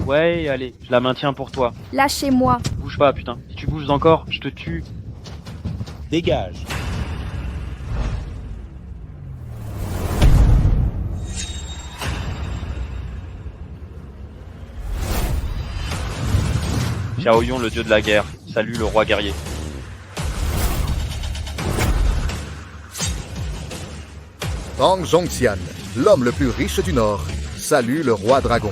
Ouais, allez, je la maintiens pour toi. Lâchez-moi. Bouge pas, putain. Si tu bouges encore, je te tue. Dégage. Xiaoyong, le dieu de la guerre. Salut le roi guerrier. Fang Zhongxian, l'homme le plus riche du Nord, salue le roi dragon.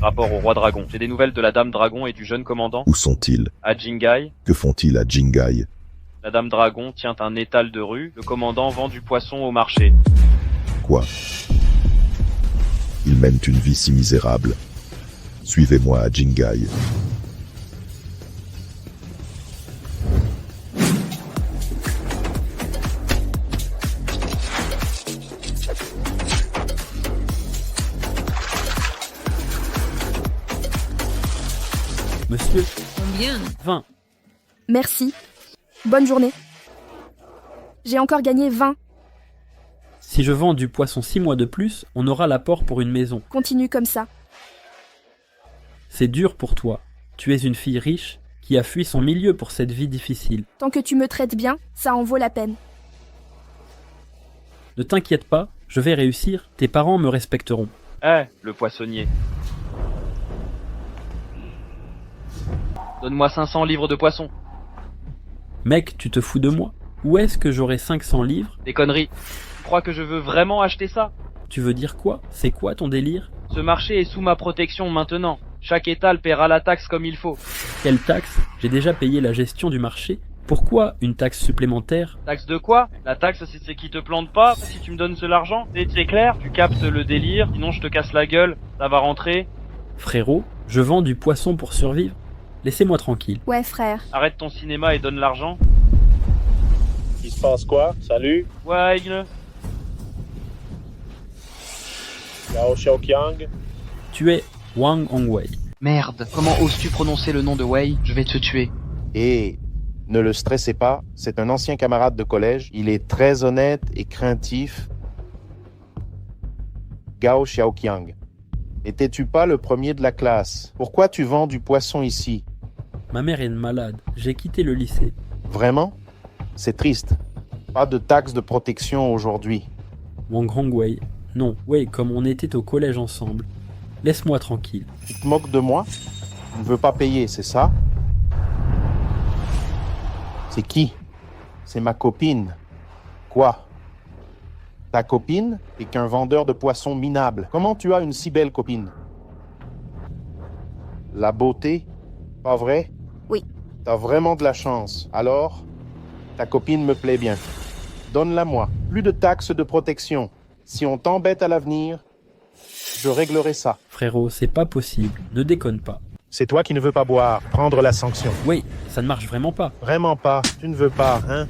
Rapport au roi dragon. J'ai des nouvelles de la dame dragon et du jeune commandant. Où sont-ils? À Jingai. Que font-ils à Jingai? La dame dragon tient un étal de rue. Le commandant vend du poisson au marché. Quoi? Ils mènent une vie si misérable. Suivez-moi à Jingai. Monsieur, Combien? 20. Merci. Bonne journée. J'ai encore gagné 20. Si je vends du poisson 6 mois de plus, on aura l'apport pour une maison. Continue comme ça. C'est dur pour toi. Tu es une fille riche qui a fui son milieu pour cette vie difficile. Tant que tu me traites bien, ça en vaut la peine. Ne t'inquiète pas, je vais réussir, tes parents me respecteront. Le poissonnier. Donne-moi 500 livres de poisson. Mec, tu te fous de moi? Où est-ce que j'aurai 500 livres? Des conneries. Tu crois que je veux vraiment acheter ça? Tu veux dire quoi? C'est quoi ton délire? Ce marché est sous ma protection maintenant. Chaque étal paiera la taxe comme il faut. Quelle taxe? J'ai déjà payé la gestion du marché. Pourquoi une taxe supplémentaire? Taxe de quoi? La taxe c'est qui te plante pas si tu me donnes de l'argent. C'est clair? Tu captes le délire, sinon je te casse la gueule. Ça va rentrer. Frérot, je vends du poisson pour survivre. Laissez-moi tranquille. Ouais, frère. Arrête ton cinéma et donne l'argent. Il se passe quoi? Salut? Ouais, Gao Xiaoqiang? Tu es Wang Hongwei. Merde, comment oses-tu prononcer le nom de Wei? Je vais te tuer. Et ne le stressez pas, c'est un ancien camarade de collège. Il est très honnête et craintif. Gao Xiaoqiang. N'étais-tu pas le premier de la classe? Pourquoi tu vends du poisson ici? Ma mère est malade. J'ai quitté le lycée. Vraiment? C'est triste. Pas de taxe de protection aujourd'hui. Wang Hongwei. Non, Wei, comme on était au collège ensemble. Laisse-moi tranquille. Tu te moques de moi? Tu ne veux pas payer, c'est ça? C'est qui? C'est ma copine. Quoi? Ta copine est qu'un vendeur de poissons minables. Comment tu as une si belle copine? La beauté? Pas vrai? Oui. T'as vraiment de la chance. Alors, ta copine me plaît bien. Donne-la-moi. Plus de taxes de protection. Si on t'embête à l'avenir, je réglerai ça. Frérot, c'est pas possible. Ne déconne pas. C'est toi qui ne veux pas boire. Prendre la sanction. Oui, ça ne marche vraiment pas. Vraiment pas. Tu ne veux pas, hein?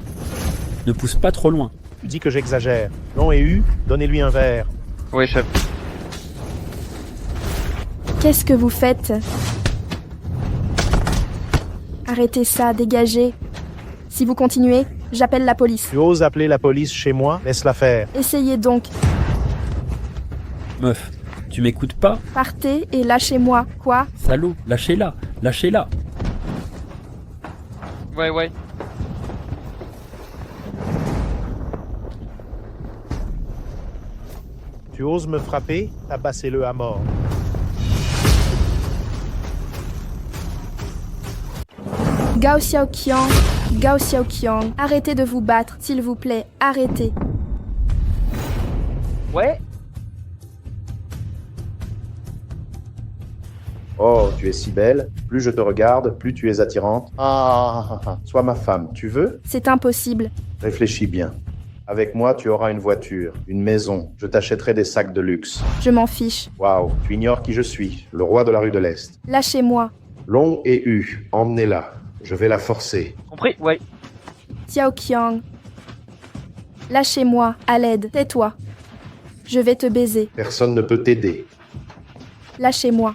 Ne pousse pas trop loin. Tu dis que j'exagère. Non et U, donnez-lui un verre. Ouais, chef. Qu'est-ce que vous faites? Arrêtez ça, dégagez. Si vous continuez, j'appelle la police. Tu oses appeler la police chez moi? Laisse-la faire. Essayez donc. Meuf, tu m'écoutes pas? Partez et lâchez-moi. Quoi? Salaud, lâchez-la, lâchez-la. Ouais. Tu oses me frapper? Tabassez-le à mort. Gao Xiaoqiang, arrêtez de vous battre, s'il vous plaît, arrêtez. Ouais. Oh, tu es si belle. Plus je te regarde, plus tu es attirante. Sois ma femme, tu veux? C'est impossible. Réfléchis bien. Avec moi, tu auras une voiture, une maison. Je t'achèterai des sacs de luxe. Je m'en fiche. Waouh, tu ignores qui je suis, le roi de la rue de l'Est. Lâchez-moi. Long et U, emmenez-la. Je vais la forcer. Compris? Ouais. Xiaoqiang. Lâchez-moi, à l'aide, tais-toi. Je vais te baiser. Personne ne peut t'aider. Lâchez-moi.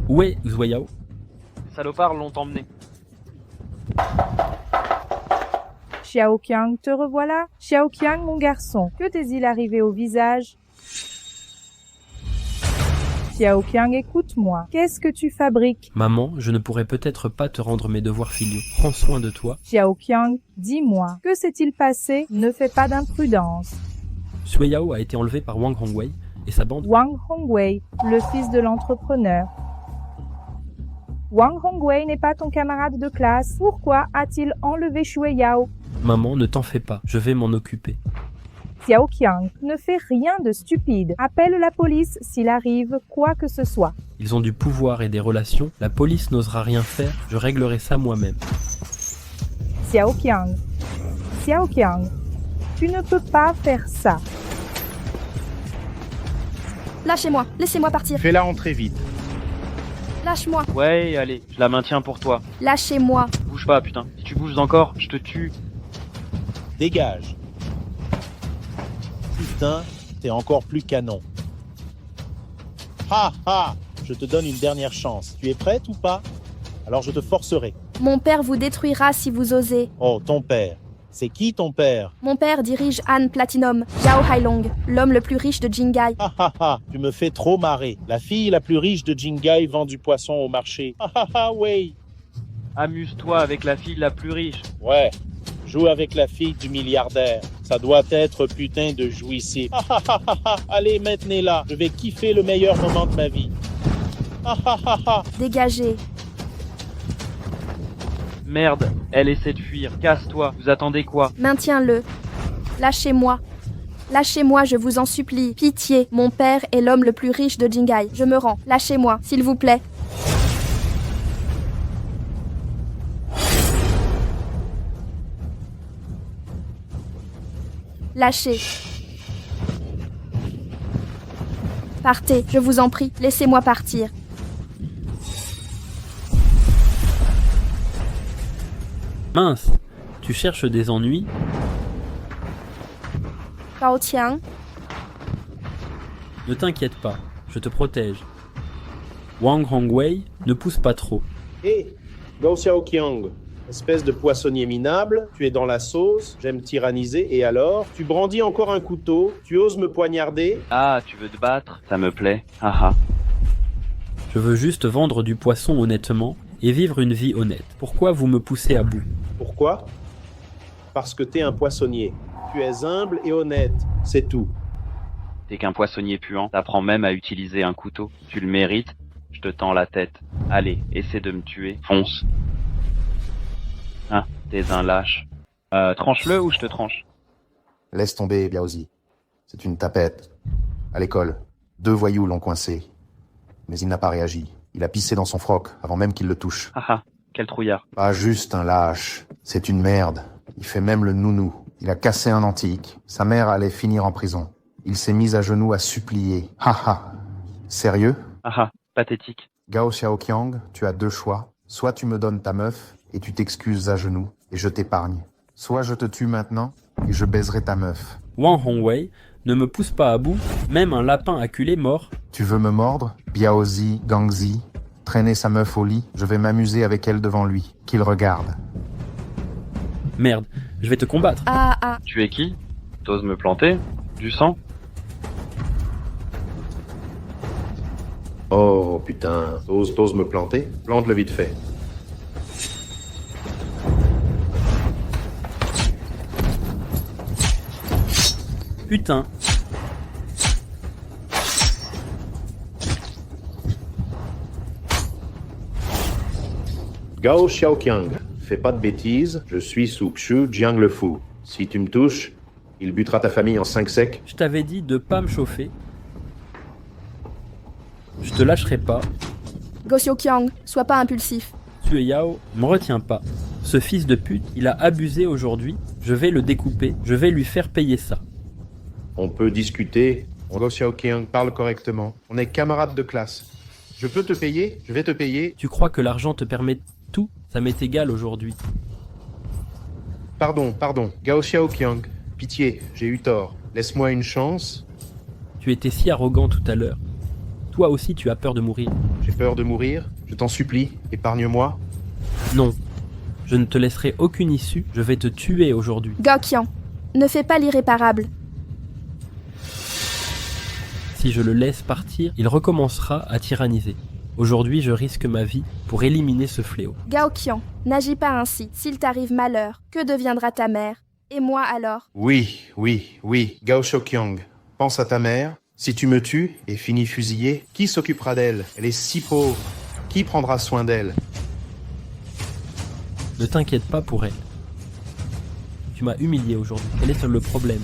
Où est Zhuo Yao? Les salopards l'ont emmené. Xiaoqiang, te revoilà. Xiaoqiang, mon garçon, que t'est-il arrivé au visage? Xiaoqiang, écoute-moi. Qu'est-ce que tu fabriques? Maman, je ne pourrais peut-être pas te rendre mes devoirs filiaux. Prends soin de toi. Xiaoqiang, dis-moi, que s'est-il passé? Ne fais pas d'imprudence. Zhuo Yao a été enlevé par Wang Hongwei et sa bande. Wang Hongwei, le fils de l'entrepreneur. Wang Hongwei n'est pas ton camarade de classe. Pourquoi a-t-il enlevé Zhuo Yao? Maman, ne t'en fais pas, je vais m'en occuper. Xiaoqiang, ne fais rien de stupide. Appelle la police s'il arrive quoi que ce soit. Ils ont du pouvoir et des relations, la police n'osera rien faire, je réglerai ça moi-même. Xiaoqiang, Xiaoqiang, tu ne peux pas faire ça. Lâchez-moi, laissez-moi partir. Fais-la entrer vite. Lâche-moi, Ouais, allez, je la maintiens pour toi. lâchez-moi. Bouge pas, putain. Si tu bouges encore, je te tue. Dégage. Putain, t'es encore plus canon. Ha ha! Je te donne une dernière chance. Tu es prête ou pas? Alors je te forcerai. Mon père vous détruira si vous osez. Oh, ton père. C'est qui ton père? Mon père dirige Han Platinum, Yao Hailong, l'homme le plus riche de Jingai. Ha ha ha! Tu me fais trop marrer. La fille la plus riche de Jingai vend du poisson au marché. Ha ha ha, ouais. Amuse-toi avec la fille la plus riche. Ouais. Joue avec la fille du milliardaire. Ça doit être putain de jouissif. Ha ha ha ha ha! Allez, maintenez-la. Je vais kiffer le meilleur moment de ma vie. Ha ha ha ha! Dégagez. Merde, elle essaie de fuir. Casse-toi. Vous attendez quoi? Maintiens-le. Lâchez-moi. Lâchez-moi, je vous en supplie. Pitié, mon père est l'homme le plus riche de Jingai. Je me rends. Lâchez-moi, s'il vous plaît. Lâchez. Partez, je vous en prie, laissez-moi partir. Mince, tu cherches des ennuis? Bao Qiang, Ne t'inquiète pas, je te protège. Wang Hongwei, ne pousse pas trop. Hé, Gao Xiaoqiang, espèce de poissonnier minable, tu es dans la sauce, j'aime tyranniser, et alors? Tu brandis encore un couteau, tu oses me poignarder? Ah, tu veux te battre? Ça me plaît. Haha. Je veux juste vendre du poisson honnêtement et vivre une vie honnête. Pourquoi vous me poussez à bout? Pourquoi? Parce que t'es un poissonnier. Tu es humble et honnête, c'est tout. T'es qu'un poissonnier puant. T'apprends même à utiliser un couteau. Tu le mérites. Je te tends la tête. Allez, essaie de me tuer. Fonce. Ah, t'es un lâche. Tranche-le ou je te tranche? Laisse tomber, Biaozi. C'est une tapette. À l'école, 2 voyous l'ont coincé. Mais il n'a pas réagi. Il a pissé dans son froc avant même qu'il le touche. Haha, quel trouillard. Pas juste un lâche. C'est une merde. Il fait même le nounou. Il a cassé un antique. Sa mère allait finir en prison. Il s'est mis à genoux à supplier. Haha. Sérieux? Haha, pathétique. Gao Xiaoqiang, tu as 2 choix. Soit tu me donnes ta meuf et tu t'excuses à genoux et je t'épargne. Soit je te tue maintenant et je baiserai ta meuf. Wang Hongwei, ne me pousse pas à bout, même un lapin acculé mort. Tu veux me mordre? Biaozi, Gangzi, traîner sa meuf au lit, je vais m'amuser avec elle devant lui. Qu'il regarde. Merde, je vais te combattre. ah. Tu es qui? T'oses me planter? Du sang? Oh putain, t'oses me planter? Plante-le vite fait. Putain, Gao Xiaoqiang, fais pas de bêtises, je suis Su Kshu Jiang le Fou. Si tu me touches, il butera ta famille en 5 secs. je t'avais dit de pas me chauffer. Je te lâcherai pas. Gao Xiaoqiang, sois pas impulsif. Zhuo Yao, m'en retiens pas. Ce fils de pute, il a abusé aujourd'hui. Je vais le découper. Je vais lui faire payer ça. On peut discuter. Gao Xiaoqiang, parle correctement. On est camarades de classe. Je peux te payer? Je vais te payer. Tu crois que l'argent te permet tout? Ça m'est égal aujourd'hui. Pardon. Gao Xiaoqiang, pitié, j'ai eu tort. Laisse-moi une chance. Tu étais si arrogant tout à l'heure. Toi aussi tu as peur de mourir. J'ai peur de mourir. Je t'en supplie, épargne-moi. Non. Je ne te laisserai aucune issue. Je vais te tuer aujourd'hui. Gokyan, ne fais pas l'irréparable. Si je le laisse partir, il recommencera à tyranniser. Aujourd'hui, je risque ma vie pour éliminer ce fléau. Gaoqian, n'agis pas ainsi. S'il t'arrive malheur, que deviendra ta mère? Et moi alors? Oui, Gao Shokyang. Pense à ta mère. Si tu me tues et finis fusillé, qui s'occupera d'elle? Elle est si pauvre. Qui prendra soin d'elle? Ne t'inquiète pas pour elle. Tu m'as humilié aujourd'hui. Quel est le problème?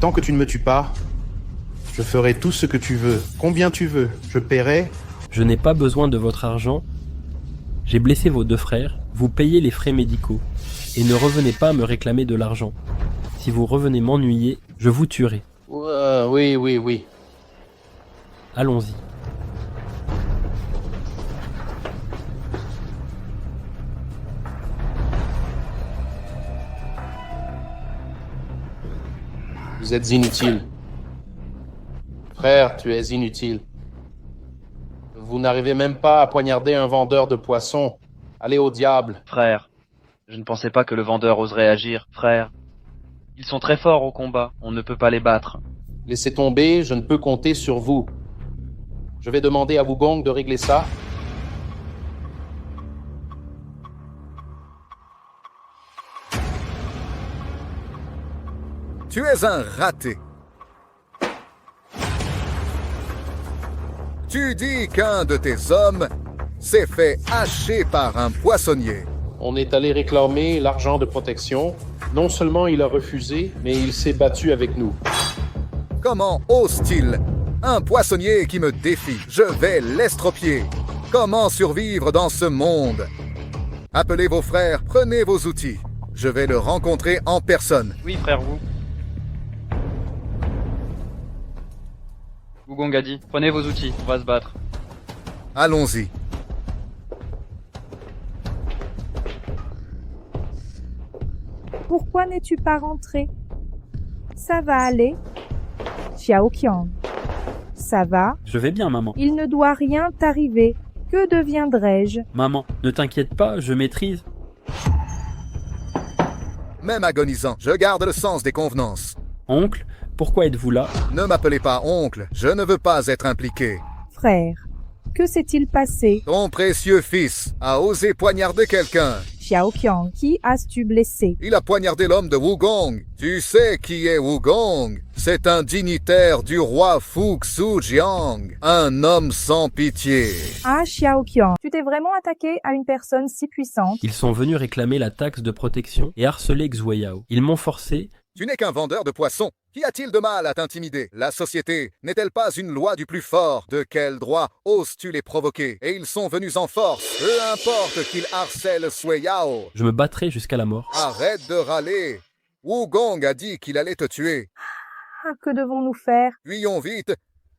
Tant que tu ne me tues pas, je ferai tout ce que tu veux. Combien tu veux? Je paierai. Je n'ai pas besoin de votre argent. J'ai blessé vos 2 frères. Vous payez les frais médicaux. Et ne revenez pas me réclamer de l'argent. Si vous revenez m'ennuyer, je vous tuerai. Oui. Allons-y. Vous êtes inutile. Frère, tu es inutile. Vous n'arrivez même pas à poignarder un vendeur de poissons. Allez au diable. Frère, je ne pensais pas que le vendeur oserait agir. Frère, ils sont très forts au combat. On ne peut pas les battre. Laissez tomber, je ne peux compter sur vous. Je vais demander à Wugong de régler ça. Tu es un raté. Tu dis qu'un de tes hommes s'est fait hacher par un poissonnier. On est allé réclamer l'argent de protection. Non seulement il a refusé, mais il s'est battu avec nous. Comment ose-t-il? Un poissonnier qui me défie. Je vais l'estropier. Comment survivre dans ce monde? Appelez vos frères, prenez vos outils. Je vais le rencontrer en personne. Oui, frère Wu. Wugong a dit, prenez vos outils, on va se battre. Allons-y. Pourquoi n'es-tu pas rentré? Ça va aller? Xiaoqiang. Ça va? Je vais bien, maman. Il ne doit rien t'arriver. Que deviendrai-je? Maman, ne t'inquiète pas, je maîtrise. Même agonisant, je garde le sens des convenances. Oncle, pourquoi êtes-vous là? Ne m'appelez pas oncle, je ne veux pas être impliqué. Frère, que s'est-il passé? Ton précieux fils a osé poignarder quelqu'un. Xiaoqiang, qui as-tu blessé? Il a poignardé l'homme de Wugong. Tu sais qui est Wugong? C'est un dignitaire du roi Fuxujiang, un homme sans pitié. Ah, Xiaoqiang, tu t'es vraiment attaqué à une personne si puissante? Ils sont venus réclamer la taxe de protection et harceler Xueyao. Ils m'ont forcé. Tu n'es qu'un vendeur de poissons. Qu'y a-t-il de mal à t'intimider? La société n'est-elle pas une loi du plus fort? De quel droit oses-tu les provoquer? Et ils sont venus en force. Peu importe qu'ils harcèlent Xueyao. Je me battrai jusqu'à la mort. Arrête de râler. Wugong a dit qu'il allait te tuer. Ah, que devons-nous faire? Fuyons vite.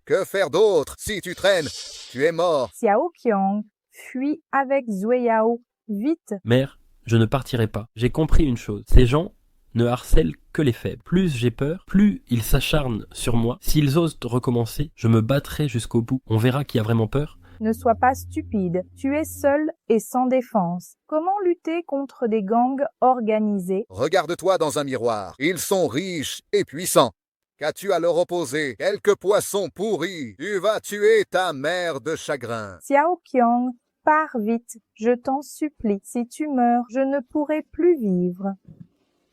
Que faire d'autre? Si tu traînes, tu es mort. Xiaoqiang, fuis avec Xueyao. Vite! Mère, je ne partirai pas. J'ai compris une chose. Ces gens ne harcèlent que les faibles. Plus j'ai peur, plus ils s'acharnent sur moi. S'ils osent recommencer, je me battrai jusqu'au bout. On verra qui a vraiment peur. Ne sois pas stupide. Tu es seul et sans défense. Comment lutter contre des gangs organisés? Regarde-toi dans un miroir. Ils sont riches et puissants. Qu'as-tu à leur opposer? Quelques poissons pourris. Tu vas tuer ta mère de chagrin. Xiaoqiang, pars vite. Je t'en supplie. Si tu meurs, je ne pourrai plus vivre.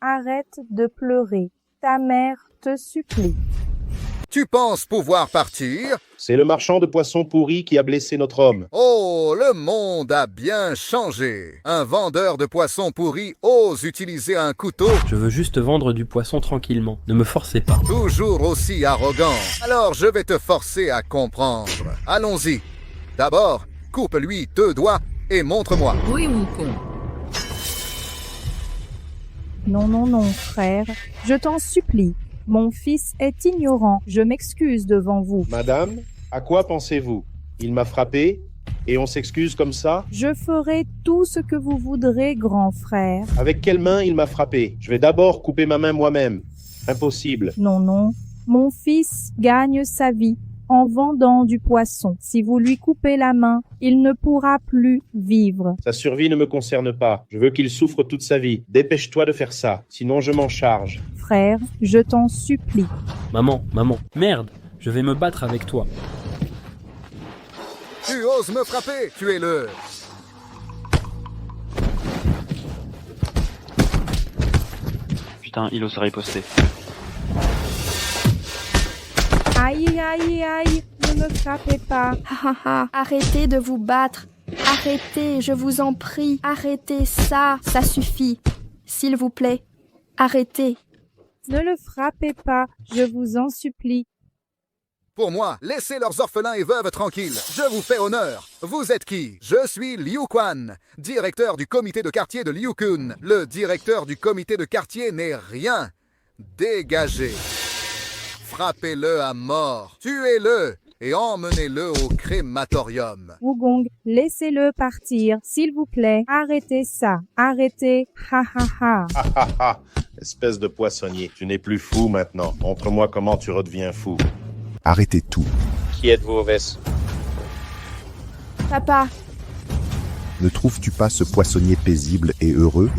Arrête de pleurer. Ta mère te supplie. Tu penses pouvoir partir? C'est le marchand de poissons pourris qui a blessé notre homme. Oh, le monde a bien changé. Un vendeur de poissons pourris ose utiliser un couteau. Je veux juste vendre du poisson tranquillement. Ne me forcez pas. Toujours aussi arrogant. Alors je vais te forcer à comprendre. Allons-y. D'abord, coupe-lui 2 doigts et montre-moi. Oui, Wukong. Non, non, non, frère. Je t'en supplie. Mon fils est ignorant. Je m'excuse devant vous. Madame, à quoi pensez-vous? Il m'a frappé et on s'excuse comme ça? Je ferai tout ce que vous voudrez, grand frère. Avec quelle main il m'a frappé? Je vais d'abord couper ma main moi-même. Impossible. Non, non. Mon fils gagne sa vie en vendant du poisson. Si vous lui coupez la main, il ne pourra plus vivre. Sa survie ne me concerne pas. Je veux qu'il souffre toute sa vie. Dépêche-toi de faire ça, sinon je m'en charge. Frère, je t'en supplie. Maman, merde, je vais me battre avec toi. Tu oses me frapper, tuez-le. Putain, il ose riposter. Aïe, aïe, aïe, ne me frappez pas. Arrêtez de vous battre. Arrêtez, je vous en prie. Arrêtez ça. Ça suffit. S'il vous plaît, arrêtez. Ne le frappez pas, je vous en supplie. Pour moi, laissez leurs orphelins et veuves tranquilles. Je vous fais honneur. Vous êtes qui? Je suis Liu Quan, directeur du comité de quartier de Liu Kun. Le directeur du comité de quartier n'est rien. Dégagez. Frappez-le à mort. Tuez-le et emmenez-le au crématorium. Wugong, laissez-le partir, s'il vous plaît. Arrêtez ça. Arrêtez. Ha ha ha. Ha ha ha. Espèce de poissonnier. Tu n'es plus fou maintenant. Montre-moi comment tu redeviens fou. Arrêtez tout. Qui êtes-vous, Ovès? Papa, Ne trouves-tu pas ce poissonnier paisible et heureux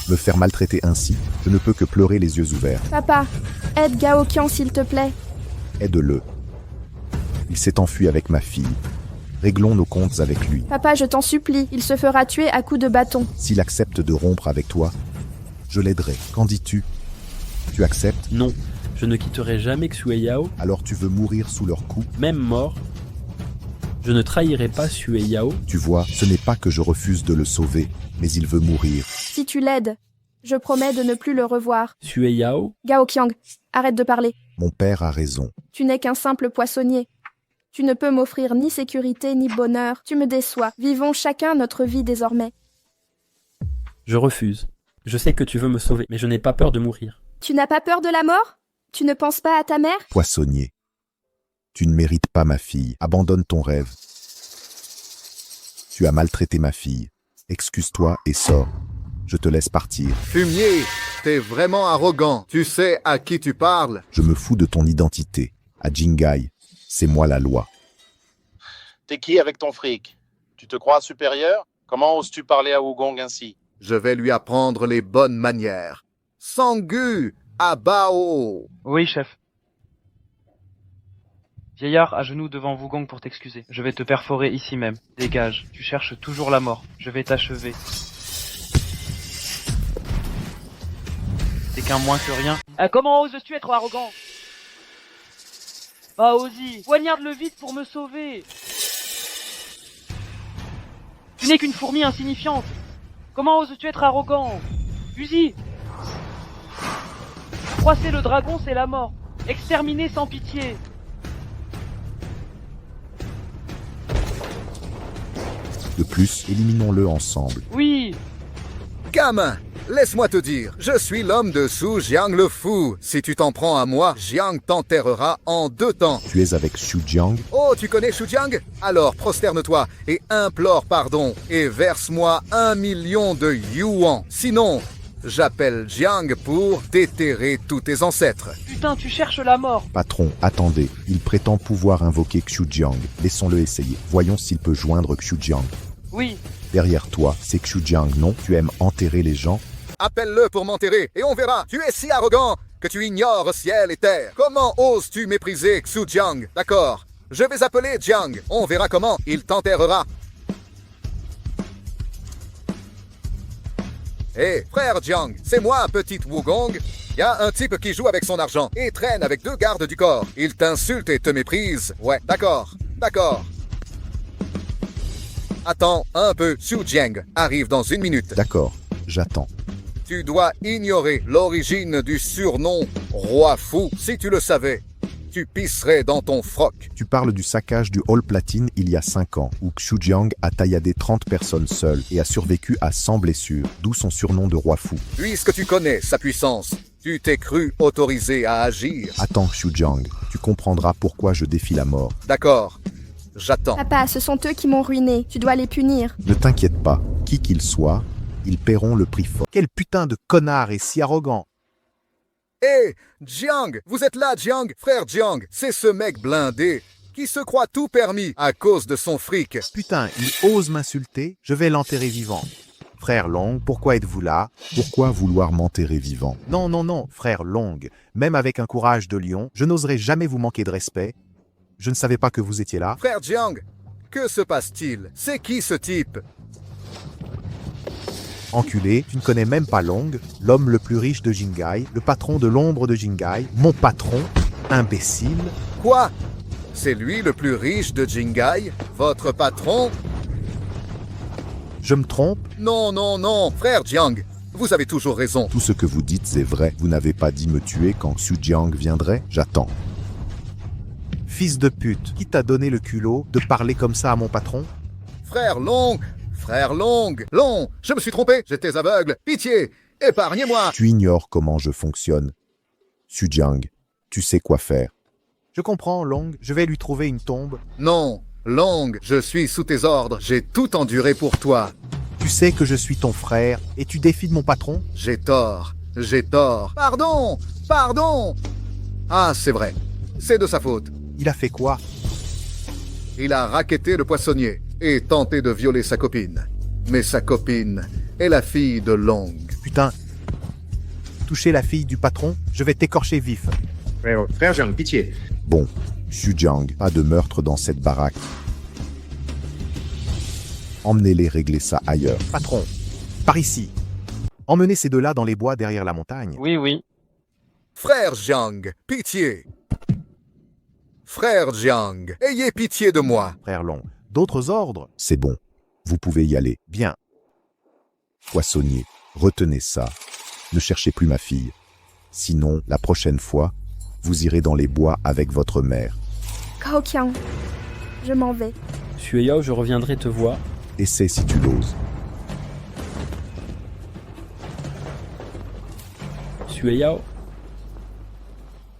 me faire maltraiter ainsi? Je ne peux que pleurer les yeux ouverts. papa, aide Gao Qian s'il te plaît. Aide-le. Il s'est enfui avec ma fille. Réglons nos comptes avec lui. Papa, je t'en supplie, il se fera tuer à coups de bâton. S'il accepte de rompre avec toi, je l'aiderai. Qu'en dis-tu? Tu acceptes? Non, je ne quitterai jamais Xue Yao, Alors tu veux mourir sous leurs coups? même mort. Je ne trahirai pas Xue Yao. Tu vois, ce n'est pas que je refuse de le sauver, mais il veut mourir. Si tu l'aides, je promets de ne plus le revoir. Xue Yao, Gao Qiang, arrête de parler. Mon père a raison. Tu n'es qu'un simple poissonnier. Tu ne peux m'offrir ni sécurité ni bonheur. Tu me déçois. Vivons chacun notre vie désormais. je refuse. Je sais que tu veux me sauver, mais je n'ai pas peur de mourir. Tu n'as pas peur de la mort? Tu ne penses pas à ta mère? Poissonnier. Tu ne mérites pas ma fille. Abandonne ton rêve. Tu as maltraité ma fille. Excuse-toi et sors. Je te laisse partir. Fumier, t'es vraiment arrogant. Tu sais à qui tu parles? Je me fous de ton identité. À Jingai, c'est moi la loi. T'es qui avec ton fric? Tu te crois supérieur? Comment oses-tu parler à Wugong ainsi? Je vais lui apprendre les bonnes manières. Sangu, à Bao. Oui, chef. Vieillard, à genoux devant Wugong pour t'excuser. Je vais te perforer ici même. Dégage, tu cherches toujours la mort. Je vais t'achever. T'es qu'un moins que rien. Ah, comment oses-tu être arrogant? Ah, Ozzy, poignarde-le vite pour me sauver. Tu n'es qu'une fourmi insignifiante. Comment oses-tu être arrogant? Uzi, froisser le dragon, c'est la mort. Exterminer sans pitié. De plus, éliminons-le ensemble. Oui. Gamin, laisse-moi te dire, je suis l'homme de Su Jiang le fou. Si tu t'en prends à moi, Jiang t'enterrera en 2 temps. Tu es avec Xu Jiang? Oh, tu connais Xu Jiang? Alors prosterne-toi et implore pardon et verse-moi 1 million de yuan. Sinon, j'appelle Jiang pour déterrer tous tes ancêtres. Putain, tu cherches la mort. Patron, attendez. Il prétend pouvoir invoquer Xu Jiang. Laissons-le essayer. Voyons s'il peut joindre Xu Jiang. Oui. Derrière toi, c'est Xu Jiang, non? Tu aimes enterrer les gens? Appelle-le pour m'enterrer et on verra. Tu es si arrogant que tu ignores ciel et terre. Comment oses-tu mépriser Xu Jiang? D'accord, je vais appeler Jiang. On verra comment il t'enterrera. Hé, frère Jiang, c'est moi, petite Wugong. Y a un type qui joue avec son argent et traîne avec 2 gardes du corps. Il t'insulte et te méprise. Ouais, d'accord. Attends un peu, Xu Jiang arrive dans 1 minute. D'accord, j'attends. Tu dois ignorer l'origine du surnom Roi Fou. Si tu le savais, tu pisserais dans ton froc. Tu parles du saccage du Hall Platine il y a 5 ans, où Xu Jiang a tailladé 30 personnes seules et a survécu à 100 blessures, d'où son surnom de Roi Fou. Puisque tu connais sa puissance, tu t'es cru autorisé à agir. Attends, Xu Jiang, tu comprendras pourquoi je défie la mort. D'accord, j'attends. Papa, ce sont eux qui m'ont ruiné. Tu dois les punir. Ne t'inquiète pas, qui qu'ils soient, ils paieront le prix fort. Quel putain de connard est si arrogant? Hé, Jiang, vous êtes là, Jiang? Frère Jiang, c'est ce mec blindé qui se croit tout permis à cause de son fric. Putain, il ose m'insulter, je vais l'enterrer vivant. Frère Long, pourquoi êtes-vous là? Pourquoi vouloir m'enterrer vivant? Non, non, non, frère Long, même avec un courage de lion, je n'oserais jamais vous manquer de respect. Je ne savais pas que vous étiez là. Frère Jiang, que se passe-t-il? C'est qui ce type? Enculé, tu ne connais même pas Long, l'homme le plus riche de Jingai, le patron de l'ombre de Jingai, mon patron, imbécile. Quoi? C'est lui le plus riche de Jingai? Votre patron? Je me trompe? Non, non, non, frère Jiang, vous avez toujours raison. Tout ce que vous dites est vrai. Vous n'avez pas dit me tuer quand Xu Jiang viendrait? J'attends. Fils de pute, qui t'a donné le culot de parler comme ça à mon patron? Frère Long, Long, je me suis trompé, j'étais aveugle, pitié, épargnez-moi. Tu ignores comment je fonctionne. Xu Jiang, tu sais quoi faire. Je comprends, Long, je vais lui trouver une tombe. Non, Long, je suis sous tes ordres, j'ai tout enduré pour toi. Tu sais que je suis ton frère et tu défies de mon patron? J'ai tort. Pardon. Ah, c'est vrai, c'est de sa faute. Il a fait quoi? Il a racketté le poissonnier et tenté de violer sa copine. Mais sa copine est la fille de Long. Putain. Toucher la fille du patron, je vais t'écorcher vif. Frère Jiang, pitié. Bon, Xu Jiang, pas de meurtre dans cette baraque. Emmenez-les régler ça ailleurs. Patron, par ici. Emmenez ces deux-là dans les bois derrière la montagne. Oui. Frère Jiang, pitié. Frère Jiang, ayez pitié de moi. Frère Long, d'autres ordres? C'est bon, vous pouvez y aller. Bien. Poissonnier, retenez ça. Ne cherchez plus ma fille. Sinon, la prochaine fois, vous irez dans les bois avec votre mère. Gao Qiang, je m'en vais. Xue Yao, je reviendrai te voir. Essaie si tu l'oses. Xue Yao,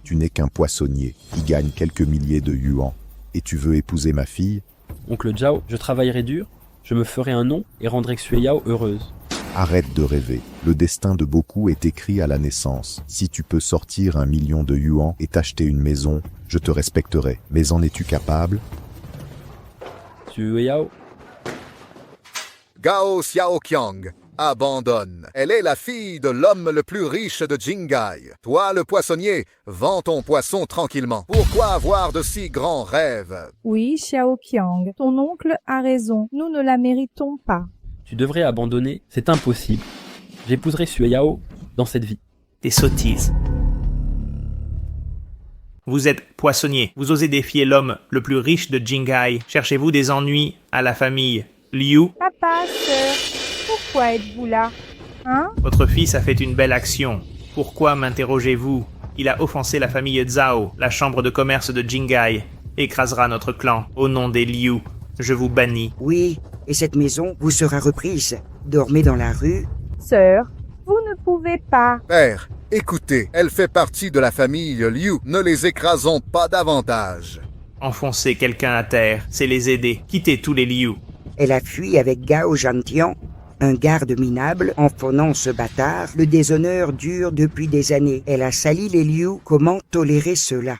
Tu n'es qu'un poissonnier qui gagne quelques milliers de yuans. Et tu veux épouser ma fille? oncle Zhao, je travaillerai dur, je me ferai un nom et rendrai Xue Yao heureuse. Arrête de rêver. Le destin de beaucoup est écrit à la naissance. Si tu peux sortir 1 million de yuans et t'acheter une maison, je te respecterai. Mais en es-tu capable? Xue Yao, Gao Xiaoqiang, abandonne. Elle est la fille de l'homme le plus riche de Jingai. Toi, le poissonnier, vends ton poisson tranquillement. Pourquoi avoir de si grands rêves? Oui, Xiaoqiang, ton oncle a raison, nous ne la méritons pas. tu devrais abandonner, c'est impossible. J'épouserai Xue Yao dans cette vie. Des sottises. Vous êtes poissonnier, vous osez défier l'homme le plus riche de Jingai. Cherchez-vous des ennuis à la famille Liu? Papa, sœur, pourquoi êtes-vous là? Hein? Votre fils a fait une belle action. Pourquoi m'interrogez-vous? Il a offensé la famille Zhao, la chambre de commerce de Jingai. Écrasera notre clan au nom des Liu. Je vous bannis. Oui, et cette maison vous sera reprise. Dormez dans la rue. Sœur, vous ne pouvez pas. Père, écoutez, elle fait partie de la famille Liu. Ne les écrasons pas davantage. Enfoncer quelqu'un à terre, c'est les aider. Quittez tous les Liu. Elle a fui avec Gao Zhantian, un garde minable. En faisant ce bâtard, le déshonneur dure depuis des années. Elle a sali les Liu. Comment tolérer cela?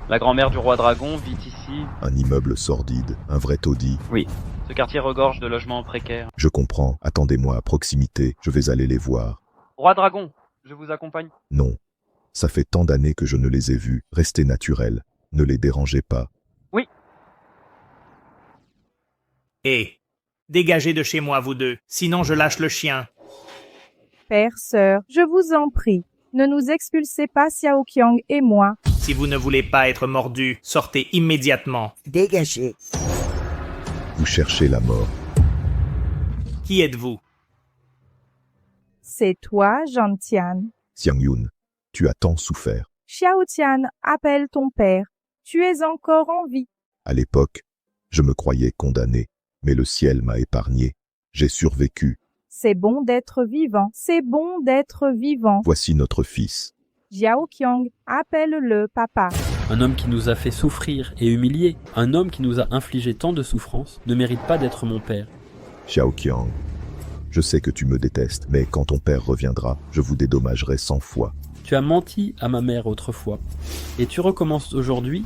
La grand-mère du roi dragon vit ici. Un immeuble sordide, un vrai taudis. Oui. Ce quartier regorge de logements précaires. Je comprends. Attendez-moi à proximité. Je vais aller les voir. Roi dragon, je vous accompagne. Non. Ça fait tant d'années que je ne les ai vus. Restez naturels. Ne les dérangez pas. Oui. Hé, dégagez de chez moi, vous deux. Sinon, je lâche le chien. Père, sœur, je vous en prie, ne nous expulsez pas, Xiaoqiang et moi. Si vous ne voulez pas être mordu, sortez immédiatement. Dégagez. Vous cherchez la mort. Qui êtes-vous? C'est toi, Zhantian. Xiang Yun, tu as tant souffert. Xiaotian, appelle ton père. Tu es encore en vie. À l'époque, je me croyais condamné, mais le ciel m'a épargné. J'ai survécu. C'est bon d'être vivant. C'est bon d'être vivant. Voici notre fils. Xiaoqiang, appelle-le papa. Un homme qui nous a fait souffrir et humilier, un homme qui nous a infligé tant de souffrances, ne mérite pas d'être mon père. Xiaoqiang, je sais que tu me détestes, mais quand ton père reviendra, je vous dédommagerai 100 fois. Tu as menti à ma mère autrefois, et tu recommences aujourd'hui?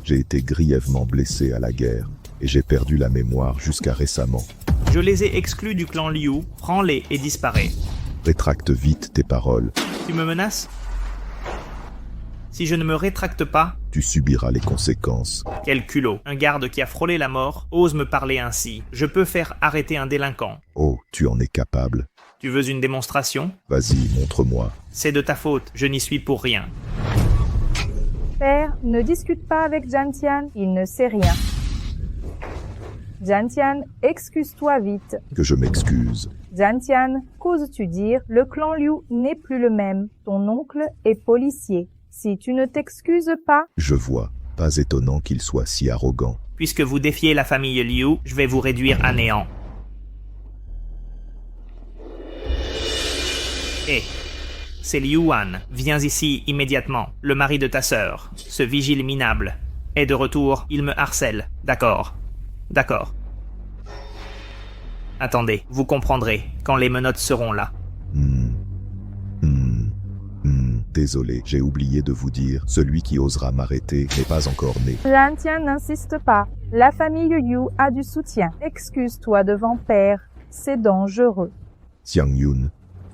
J'ai été grièvement blessé à la guerre, et j'ai perdu la mémoire jusqu'à récemment. Je les ai exclus du clan Liu, prends-les et disparais. Rétracte vite tes paroles. Tu me menaces? Si je ne me rétracte pas, tu subiras les conséquences. Quel culot! Un garde qui a frôlé la mort ose me parler ainsi. Je peux faire arrêter un délinquant. Oh, tu en es capable. Tu veux une démonstration? Vas-y, montre-moi. C'est de ta faute, je n'y suis pour rien. Père, ne discute pas avec Jiantian, il ne sait rien. Jiantian, excuse-toi vite. Que je m'excuse. Jiantian, qu'oses-tu dire? Le clan Liu n'est plus le même. Ton oncle est policier. Si tu ne t'excuses pas... Je vois. Pas étonnant qu'il soit si arrogant. Puisque vous défiez la famille Liu, je vais vous réduire à néant. Hé, c'est Liu Wan. Viens ici immédiatement. Le mari de ta sœur, ce vigile minable, est de retour. Il me harcèle. D'accord. D'accord. Attendez, vous comprendrez quand les menottes seront là. Désolé, j'ai oublié de vous dire, celui qui osera m'arrêter n'est pas encore né. Jiantian n'insiste pas. La famille Liu a du soutien. Excuse-toi devant père. C'est dangereux. Xiang Yun,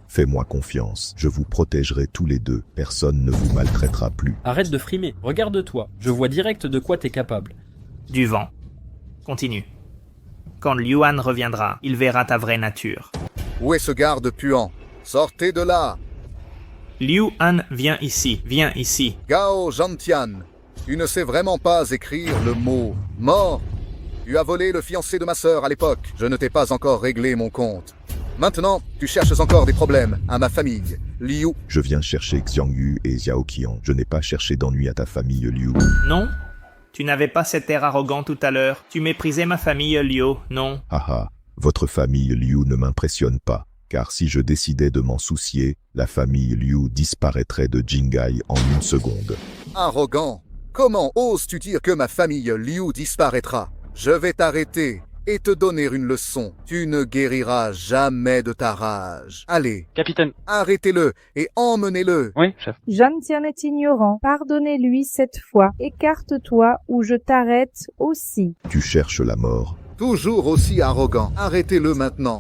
fais-moi confiance. Je vous protégerai tous les deux. Personne ne vous maltraitera plus. Arrête de frimer. Regarde-toi. Je vois direct de quoi t'es capable. Du vent. Continue. Quand Liu Wan reviendra, il verra ta vraie nature. Où est ce garde puant? Sortez de là! Liu Han, viens ici, viens ici. Gao Zhantian, tu ne sais vraiment pas écrire le mot « mort ». Tu as volé le fiancé de ma sœur à l'époque. Je ne t'ai pas encore réglé mon compte. Maintenant, tu cherches encore des problèmes à ma famille, Liu. Je viens chercher Xiangyu et Xiaoqiang. Je n'ai pas cherché d'ennui à ta famille, Liu. Non? Tu n'avais pas cet air arrogant tout à l'heure. Tu méprisais ma famille, Liu, non? Haha, votre famille Liu ne m'impressionne pas. Car si je décidais de m'en soucier, la famille Liu disparaîtrait de Jingai en une seconde. Arrogant! Comment oses-tu dire que ma famille Liu disparaîtra? Je vais t'arrêter et te donner une leçon. Tu ne guériras jamais de ta rage. Allez, Capitaine. Arrêtez-le et emmenez-le. Oui, chef. Jiantian est ignorant. Pardonnez-lui cette fois. Écarte-toi ou je t'arrête aussi. Tu cherches la mort. Toujours aussi arrogant. Arrêtez-le maintenant.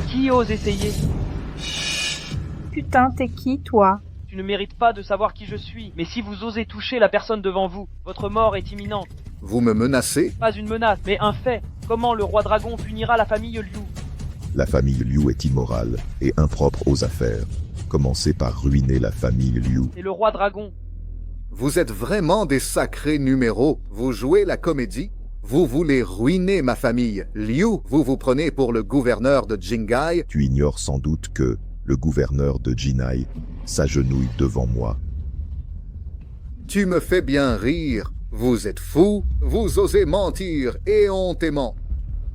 Qui ose essayer? Putain, t'es qui, toi? Tu ne mérites pas de savoir qui je suis. Mais si vous osez toucher la personne devant vous, votre mort est imminente. Vous me menacez? Pas une menace, mais un fait. Comment le roi dragon punira la famille Liu? La famille Liu est immorale et impropre aux affaires. Commencez par ruiner la famille Liu. Et le roi dragon? Vous êtes vraiment des sacrés numéros. Vous jouez la comédie? Vous voulez ruiner ma famille Liu? Vous vous prenez pour le gouverneur de Jingai? Tu ignores sans doute que le gouverneur de Jinai s'agenouille devant moi. Tu me fais bien rire. Vous êtes fou, vous osez mentir éhontément.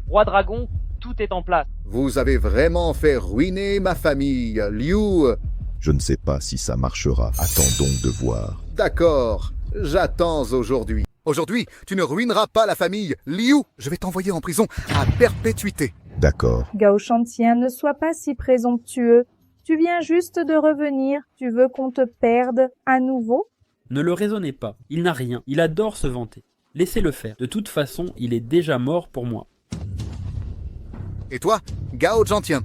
Roi dragon, tout est en place. Vous avez vraiment fait ruiner ma famille, Liu. Je ne sais pas si ça marchera. Attends donc de voir. D'accord, j'attends aujourd'hui. Aujourd'hui, tu ne ruineras pas la famille Liu. Je vais t'envoyer en prison à perpétuité. D'accord. Gao Shantian, ne sois pas si présomptueux. Tu viens juste de revenir. Tu veux qu'on te perde à nouveau? Ne le raisonnez pas. Il n'a rien. Il adore se vanter. Laissez-le faire. De toute façon, il est déjà mort pour moi. Et toi, Gao Zhantian,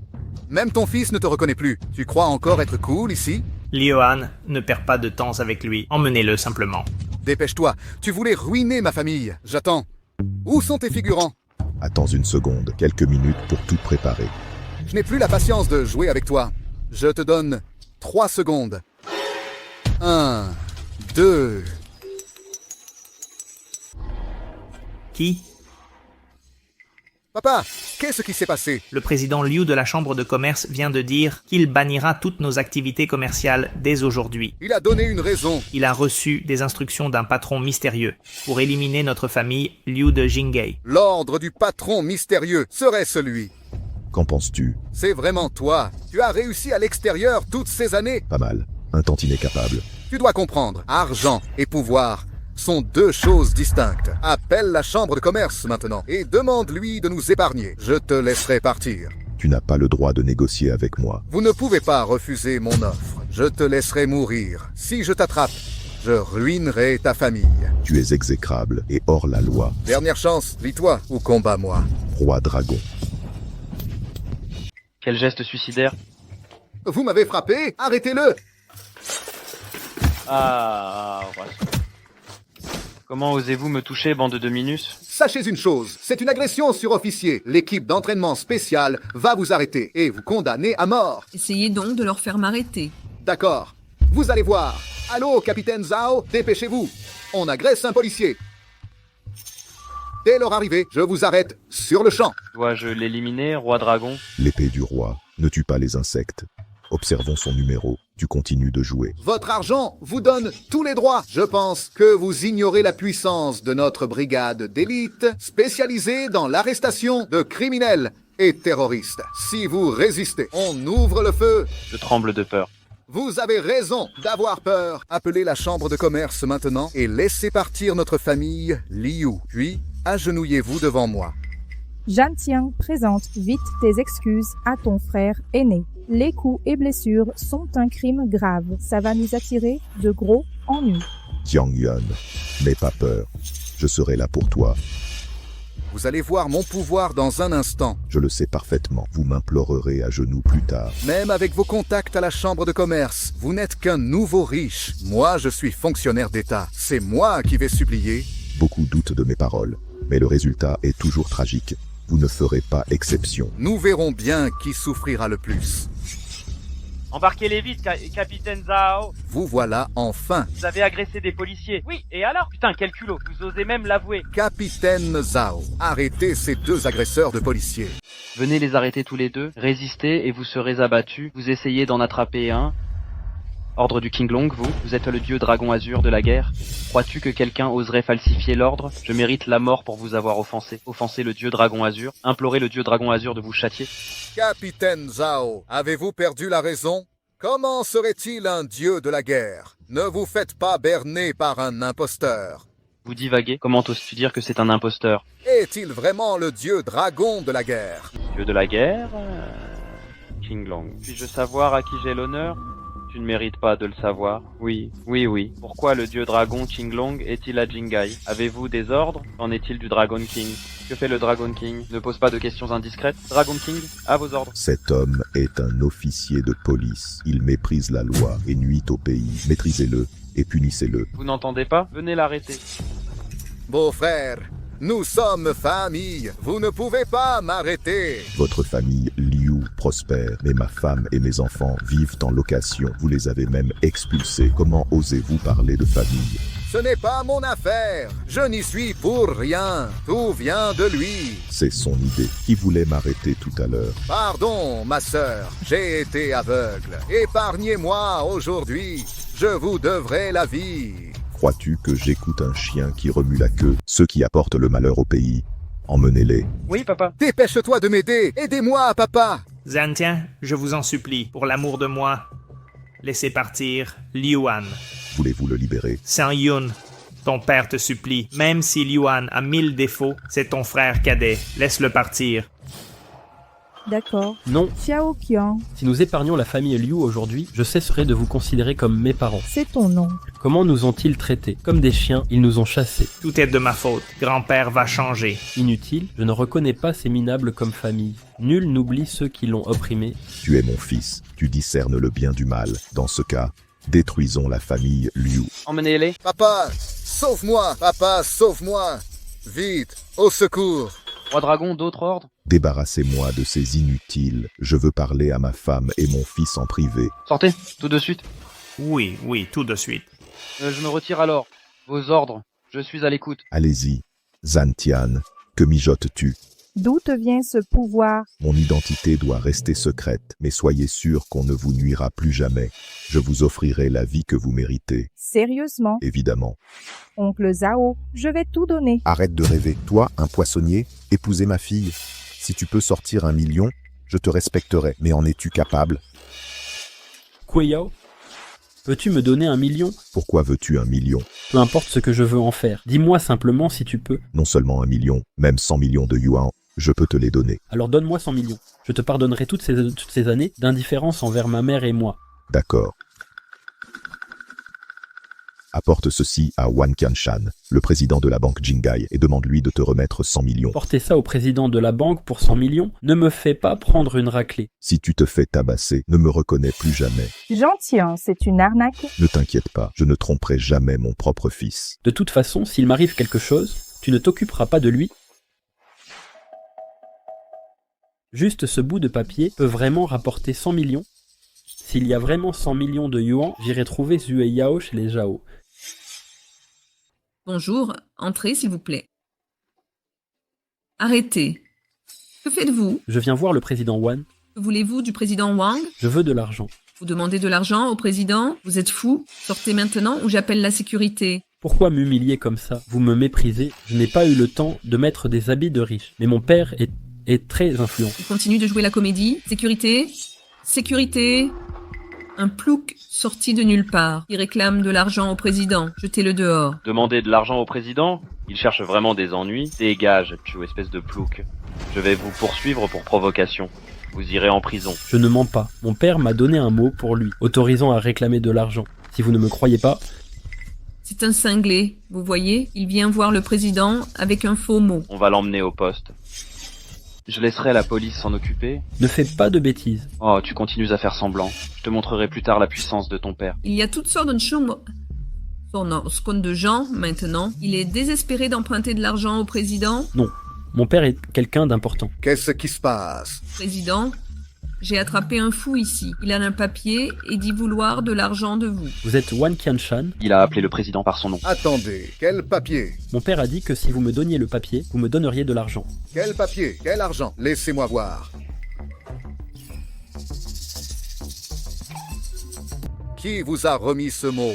même ton fils ne te reconnaît plus. Tu crois encore être cool ici? Liu Han, ne perds pas de temps avec lui. Emmenez-le simplement. Dépêche-toi, tu voulais ruiner ma famille. J'attends. Où sont tes figurants? Attends une seconde, quelques minutes pour tout préparer. Je n'ai plus la patience de jouer avec toi. Je te donne 3 secondes. 1, 2... Qui? Papa, qu'est-ce qui s'est passé? Le président Liu de la Chambre de commerce vient de dire qu'il bannira toutes nos activités commerciales dès aujourd'hui. Il a donné une raison. Il a reçu des instructions d'un patron mystérieux pour éliminer notre famille Liu de Jingai. L'ordre du patron mystérieux serait celui. Qu'en penses-tu? C'est vraiment toi. Tu as réussi à l'extérieur toutes ces années. Pas mal. Un tantinet capable. Tu dois comprendre, argent et pouvoir sont deux choses distinctes. Appelle la chambre de commerce maintenant et demande-lui de nous épargner. Je te laisserai partir. Tu n'as pas le droit de négocier avec moi. Vous ne pouvez pas refuser mon offre. Je te laisserai mourir. Si je t'attrape, je ruinerai ta famille. Tu es exécrable et hors la loi. Dernière chance, lis-toi ou combat-moi. Roi dragon. Quel geste suicidaire. Vous m'avez frappé, arrêtez-le! Ah, comment osez-vous me toucher, bande de minus? Sachez une chose, c'est une agression sur officier. L'équipe d'entraînement spécial va vous arrêter et vous condamner à mort. Essayez donc de leur faire m'arrêter. D'accord. Vous allez voir. Allô, capitaine Zhao, dépêchez-vous. On agresse un policier. Dès leur arrivée, je vous arrête sur le champ. Dois-je l'éliminer, roi dragon? L'épée du roi. Ne tue pas les insectes. Observons son numéro. Tu continues de jouer. Votre argent vous donne tous les droits. Je pense que vous ignorez la puissance de notre brigade d'élite spécialisée dans l'arrestation de criminels et terroristes. Si vous résistez, on ouvre le feu. Je tremble de peur. Vous avez raison d'avoir peur. Appelez la chambre de commerce maintenant et laissez partir notre famille Liu. Puis, agenouillez-vous devant moi. Jantian présente vite tes excuses à ton frère aîné. Les coups et blessures sont un crime grave. Ça va nous attirer de gros ennuis. Jiang Yuan, n'aie pas peur. Je serai là pour toi. Vous allez voir mon pouvoir dans un instant. Je le sais parfaitement. Vous m'implorerez à genoux plus tard. Même avec vos contacts à la chambre de commerce, vous n'êtes qu'un nouveau riche. Moi, je suis fonctionnaire d'État. C'est moi qui vais supplier. Beaucoup doutent de mes paroles, mais le résultat est toujours tragique. Vous ne ferez pas exception. Nous verrons bien qui souffrira le plus. Embarquez-les vite, capitaine Zhao. Vous voilà enfin. Vous avez agressé des policiers. Oui, et alors? Putain, quel culot. Vous osez même l'avouer. Capitaine Zhao, arrêtez ces deux agresseurs de policiers. Venez les arrêter tous les deux, résistez et vous serez abattus. Vous essayez d'en attraper un. Ordre du King Long, vous êtes le dieu dragon azur de la guerre. Crois-tu que quelqu'un oserait falsifier l'ordre? Je mérite la mort pour vous avoir offensé. Offenser le dieu dragon azur, implorer le dieu dragon azur de vous châtier. Capitaine Zhao, avez-vous perdu la raison? Comment serait-il un dieu de la guerre? Ne vous faites pas berner par un imposteur. Vous divaguez, comment oses-tu dire que c'est un imposteur? Est-il vraiment le dieu dragon de la guerre? Dieu de la guerre? King Long. Puis-je savoir à qui j'ai l'honneur? Tu ne mérites pas de le savoir. Oui. Pourquoi le dieu dragon King Long est-il à Jingai? Avez-vous des ordres? Qu'en est-il du Dragon King? Que fait le Dragon King? Ne pose pas de questions indiscrètes. Dragon King, à vos ordres. Cet homme est un officier de police. Il méprise la loi et nuit au pays. Maîtrisez-le et punissez-le. Vous n'entendez pas? Venez l'arrêter. Beau-frère, nous sommes famille. Vous ne pouvez pas m'arrêter. Votre famille Liu prospère, mais ma femme et mes enfants vivent en location. Vous les avez même expulsés. Comment osez-vous parler de famille? Ce n'est pas mon affaire. Je n'y suis pour rien. Tout vient de lui. C'est son idée. Qui voulait m'arrêter tout à l'heure? Pardon, ma sœur. J'ai été aveugle. Épargnez-moi aujourd'hui. Je vous devrai la vie. Crois-tu que j'écoute un chien qui remue la queue? Ceux qui apportent le malheur au pays, emmenez-les. Oui, papa. Dépêche-toi de m'aider. Aidez-moi, papa. Zantian, je vous en supplie, pour l'amour de moi, laissez partir Liuan. Voulez-vous le libérer? Sang Yun, ton père te supplie. Même si Liuan a 1000 défauts, c'est ton frère cadet. Laisse-le partir. D'accord. Non. Xiao Qian, Si nous épargnons la famille Liu aujourd'hui, je cesserai de vous considérer comme mes parents. c'est ton oncle. Comment nous ont-ils traités? Comme des chiens, ils nous ont chassés. Tout est de ma faute. Grand-père va changer. Inutile, je ne reconnais pas ces minables comme famille. Nul n'oublie ceux qui l'ont opprimé. Tu es mon fils. Tu discernes le bien du mal. Dans ce cas, détruisons la famille Liu. Emmenez-les. Papa, sauve-moi. Papa, sauve-moi. Vite, au secours. Roi dragon, d'autres ordres? Débarrassez-moi de ces inutiles. Je veux parler à ma femme et mon fils en privé. Sortez, tout de suite. Oui, tout de suite. Je me retire alors. Vos ordres. Je suis à l'écoute. Allez-y, Zantian, que mijotes-tu? D'où te vient ce pouvoir? Mon identité doit rester secrète, mais soyez sûr qu'on ne vous nuira plus jamais. Je vous offrirai la vie que vous méritez. Sérieusement? Évidemment. Oncle Zhao, je vais tout donner. Arrête de rêver. Toi, un poissonnier, épouser ma fille. Si tu peux sortir 1 million, je te respecterai. Mais en es-tu capable? Kuei Yao, Peux-tu me donner 1 million? Pourquoi veux-tu 1 million? Peu importe ce que je veux en faire. Dis-moi simplement si tu peux. Non seulement 1 million, même 100 millions de yuan, je peux te les donner. Alors donne-moi 100 millions. Je te pardonnerai toutes ces années d'indifférence envers ma mère et moi. D'accord. Apporte ceci à Wan Qianshan, le président de la banque Jingai, et demande-lui de te remettre 100 millions. Porter ça au président de la banque pour 100 millions ne me fait pas prendre une raclée. Si tu te fais tabasser, ne me reconnais plus jamais. Gentilhomme, c'est une arnaque. Ne t'inquiète pas, je ne tromperai jamais mon propre fils. De toute façon, s'il m'arrive quelque chose, tu ne t'occuperas pas de lui. Juste ce bout de papier peut vraiment rapporter 100 millions. S'il y a vraiment 100 millions de yuan, j'irai trouver Zue Yao chez les Zhao. Bonjour, entrez s'il vous plaît. Arrêtez. Que faites-vous? Je viens voir le président Wan. Que voulez-vous du président Wang? Je veux de l'argent. Vous demandez de l'argent au président? Vous êtes fou? Sortez maintenant ou j'appelle la sécurité. Pourquoi m'humilier comme ça? Vous me méprisez. Je n'ai pas eu le temps de mettre des habits de riche. Mais mon père est très influent. Il continue de jouer la comédie. Sécurité? Sécurité? Un plouc sorti de nulle part. Il réclame de l'argent au président. Jetez-le dehors. Demander de l'argent au président? Il cherche vraiment des ennuis. Dégage, tu espèce de plouc. Je vais vous poursuivre pour provocation. Vous irez en prison. Je ne mens pas. Mon père m'a donné un mot pour lui, autorisant à réclamer de l'argent. Si vous ne me croyez pas... C'est un cinglé. Vous voyez? Il vient voir le président avec un faux mot. On va l'emmener au poste. Je laisserai la police s'en occuper. Ne fais pas de bêtises. Oh, tu continues à faire semblant. Je te montrerai plus tard la puissance de ton père. Il y a toutes sortes de de gens maintenant. Il est désespéré d'emprunter de l'argent au président. Non, mon père est quelqu'un d'important. Qu'est-ce qui se passe? Président, j'ai attrapé un fou ici. Il a un papier et dit vouloir de l'argent de vous. Vous êtes Wan Qianshan? Il a appelé le président par son nom. Attendez, quel papier? Mon père a dit que si vous me donniez le papier, vous me donneriez de l'argent. Quel papier? Quel argent? Laissez-moi voir. Qui vous a remis ce mot?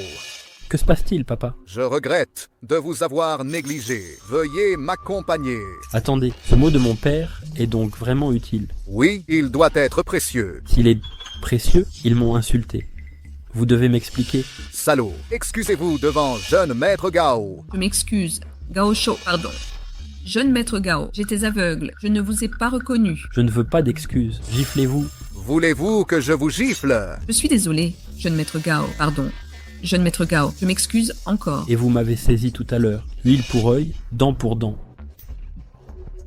Que se passe-t-il, papa? Je regrette de vous avoir négligé. Veuillez m'accompagner. Attendez, ce mot de mon père est donc vraiment utile. Oui, il doit être précieux. S'il est précieux, ils m'ont insulté. Vous devez m'expliquer. Salaud, excusez-vous devant jeune maître Gao. Je m'excuse. Gao Shou, pardon. Jeune maître Gao, j'étais aveugle. Je ne vous ai pas reconnu. Je ne veux pas d'excuses. Giflez-vous. Voulez-vous que je vous gifle? Je suis désolé, jeune maître Gao, pardon. Jeune maître Gao, je m'excuse encore. Et vous m'avez saisi tout à l'heure. Huile pour œil, dent pour dent.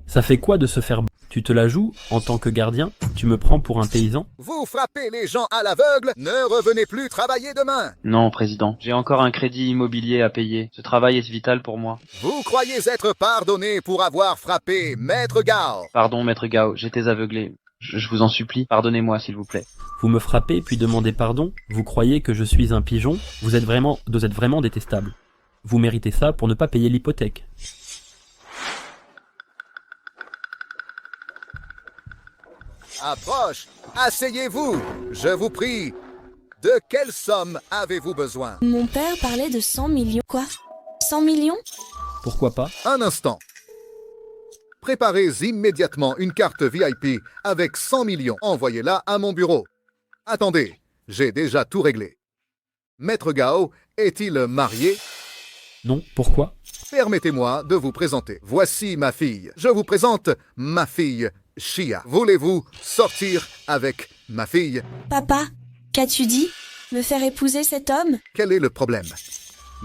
Ça fait quoi de se faire... Tu te la joues en tant que gardien? Tu me prends pour un paysan? Vous frappez les gens à l'aveugle? Ne revenez plus travailler demain. Non, président. J'ai encore un crédit immobilier à payer. Ce travail est vital pour moi. Vous croyez être pardonné pour avoir frappé maître Gao? Pardon, maître Gao, j'étais aveuglé. Je vous en supplie, pardonnez-moi s'il vous plaît. Vous me frappez puis demandez pardon? Vous croyez que je suis un pigeon? Vous êtes vraiment détestable. Vous méritez ça pour ne pas payer l'hypothèque. Approche, asseyez-vous, je vous prie. De quelle somme avez-vous besoin? Mon père parlait de 100 millions. Quoi? 100 millions? Pourquoi pas? Un instant. Préparez immédiatement une carte VIP avec 100 millions. Envoyez-la à mon bureau. Attendez, j'ai déjà tout réglé. Maître Gao est-il marié? Non, pourquoi? Permettez-moi de vous présenter. Voici ma fille. Je vous présente ma fille, Xia. Voulez-vous sortir avec ma fille? Papa, qu'as-tu dit? Me faire épouser cet homme? Quel est le problème?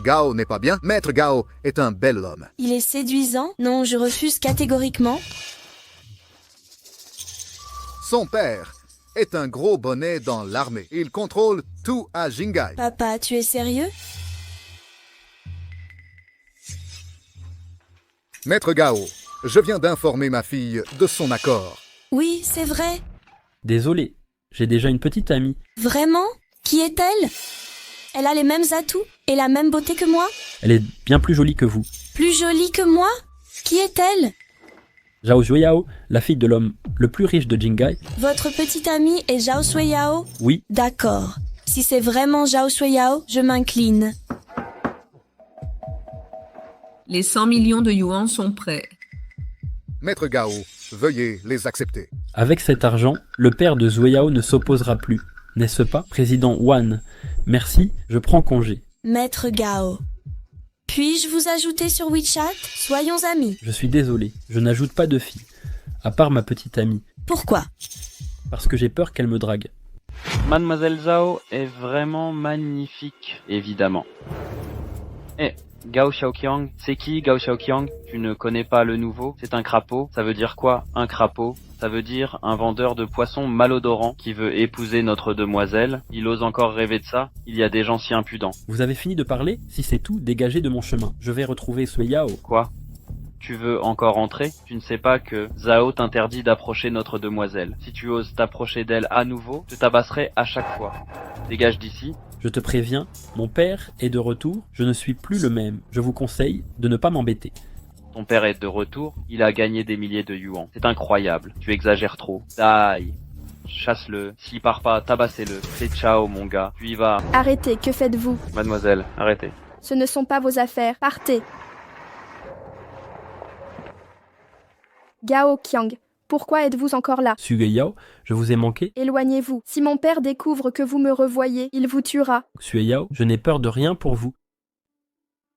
Gao n'est pas bien. Maître Gao est un bel homme. Il est séduisant? Non, je refuse catégoriquement. Son père est un gros bonnet dans l'armée. Il contrôle tout à Jingai. Papa, tu es sérieux? Maître Gao, je viens d'informer ma fille de son accord. Oui, c'est vrai. Désolé, j'ai déjà une petite amie. Vraiment? Qui est-elle? Elle a les mêmes atouts et la même beauté que moi? Elle est bien plus jolie que vous. Plus jolie que moi? Qui est-elle? Zhao Zuiyao, la fille de l'homme le plus riche de Jingai. Votre petite amie est Zhao Zuiyao? Oui. D'accord. Si c'est vraiment Zhao Zuiyao, je m'incline. Les 100 millions de yuan sont prêts. Maître Gao, veuillez les accepter. Avec cet argent, le père de Zuiyao ne s'opposera plus. N'est-ce pas, président Wan? Merci, je prends congé. Maître Gao. Puis-je vous ajouter sur WeChat? Soyons amis. Je suis désolé, je n'ajoute pas de filles. À part ma petite amie. Pourquoi? Parce que j'ai peur qu'elle me drague. Mademoiselle Zhao est vraiment magnifique, évidemment. Gao Xiaoqiang, c'est qui Gao Xiaoqiang? Tu ne connais pas le nouveau? C'est un crapaud. Ça veut dire quoi, un crapaud? Ça veut dire un vendeur de poissons malodorants qui veut épouser notre demoiselle. Il ose encore rêver de ça? Il y a des gens si impudents. Vous avez fini de parler? Si c'est tout, dégagez de mon chemin. Je vais retrouver Sui Yao. Quoi? Tu veux encore entrer? Tu ne sais pas que Zhao t'interdit d'approcher notre demoiselle. Si tu oses t'approcher d'elle à nouveau, je tabasserai à chaque fois. Dégage d'ici. Je te préviens, mon père est de retour, je ne suis plus le même. Je vous conseille de ne pas m'embêter. Ton père est de retour, il a gagné des milliers de yuan. C'est incroyable, tu exagères trop. Aïe. Chasse-le, s'il part pas, tabassez-le. C'est ciao mon gars, tu y vas. Arrêtez, que faites-vous? Mademoiselle, arrêtez. Ce ne sont pas vos affaires, partez. Gao Qiang, pourquoi êtes-vous encore là? Sui Yao, je vous ai manqué. Éloignez-vous. Si mon père découvre que vous me revoyez, il vous tuera. Sui Yao, je n'ai peur de rien pour vous.